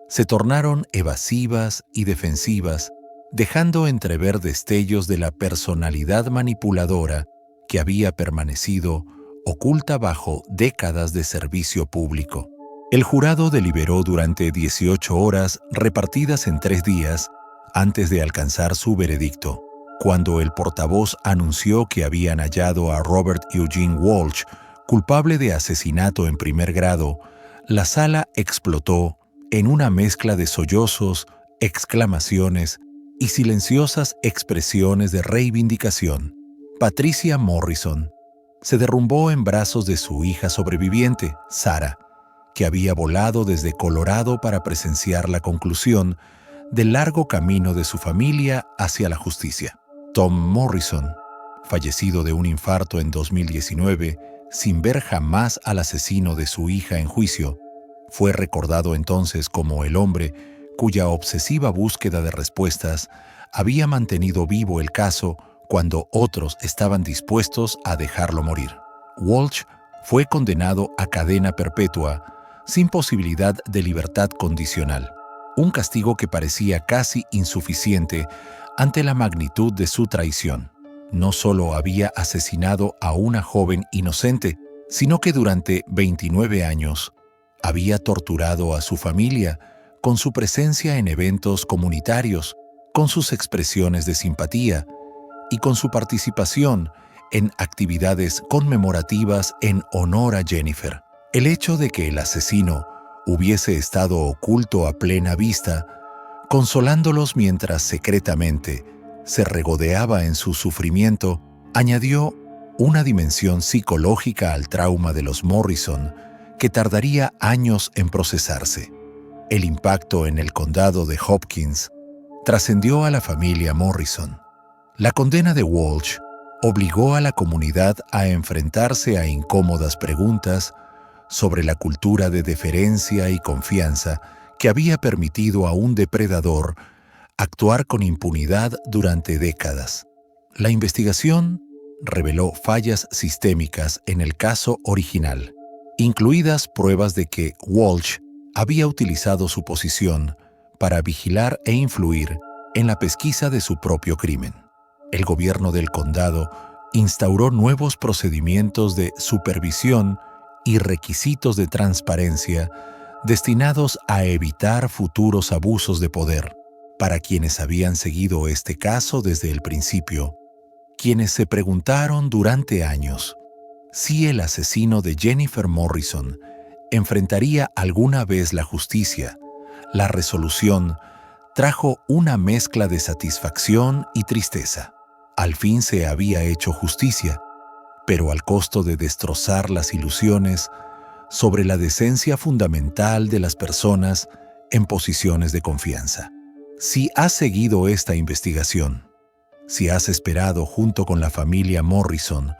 se tornaron evasivas y defensivas, dejando entrever destellos de la personalidad manipuladora que había permanecido oculta bajo décadas de servicio público. El jurado deliberó durante 18 horas repartidas en 3 días antes de alcanzar su veredicto. Cuando el portavoz anunció que habían hallado a Robert Eugene Walsh culpable de asesinato en primer grado, la sala explotó en una mezcla de sollozos, exclamaciones y silenciosas expresiones de reivindicación. Patricia Morrison se derrumbó en brazos de su hija sobreviviente, Sarah, que había volado desde Colorado para presenciar la conclusión del largo camino de su familia hacia la justicia. Tom Morrison, fallecido de un infarto en 2019, sin ver jamás al asesino de su hija en juicio, fue recordado entonces como el hombre cuya obsesiva búsqueda de respuestas había mantenido vivo el caso cuando otros estaban dispuestos a dejarlo morir. Walsh fue condenado a cadena perpetua sin posibilidad de libertad condicional, un castigo que parecía casi insuficiente ante la magnitud de su traición. No solo había asesinado a una joven inocente, sino que durante 29 años había torturado a su familia con su presencia en eventos comunitarios, con sus expresiones de simpatía y con su participación en actividades conmemorativas en honor a Jennifer. El hecho de que el asesino hubiese estado oculto a plena vista, consolándolos mientras secretamente se regodeaba en su sufrimiento, añadió una dimensión psicológica al trauma de los Morrison que tardaría años en procesarse. El impacto en el condado de Hopkins trascendió a la familia Morrison. La condena de Walsh obligó a la comunidad a enfrentarse a incómodas preguntas sobre la cultura de deferencia y confianza que había permitido a un depredador actuar con impunidad durante décadas. La investigación reveló fallas sistémicas en el caso original, incluidas pruebas de que Walsh había utilizado su posición para vigilar e influir en la pesquisa de su propio crimen. El gobierno del condado instauró nuevos procedimientos de supervisión y requisitos de transparencia destinados a evitar futuros abusos de poder. Para quienes habían seguido este caso desde el principio, quienes se preguntaron durante años si el asesino de Jennifer Morrison enfrentaría alguna vez la justicia, la resolución trajo una mezcla de satisfacción y tristeza. Al fin se había hecho justicia, pero al costo de destrozar las ilusiones sobre la decencia fundamental de las personas en posiciones de confianza. Si has seguido esta investigación, si has esperado junto con la familia Morrison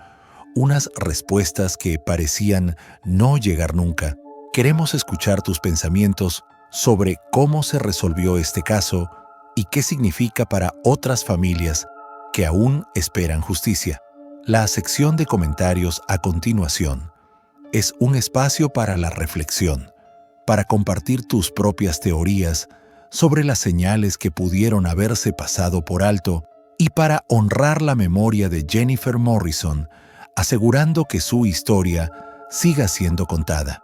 unas respuestas que parecían no llegar nunca, queremos escuchar tus pensamientos sobre cómo se resolvió este caso y qué significa para otras familias que aún esperan justicia. La sección de comentarios a continuación es un espacio para la reflexión, para compartir tus propias teorías sobre las señales que pudieron haberse pasado por alto y para honrar la memoria de Jennifer Morrison, asegurando que su historia siga siendo contada.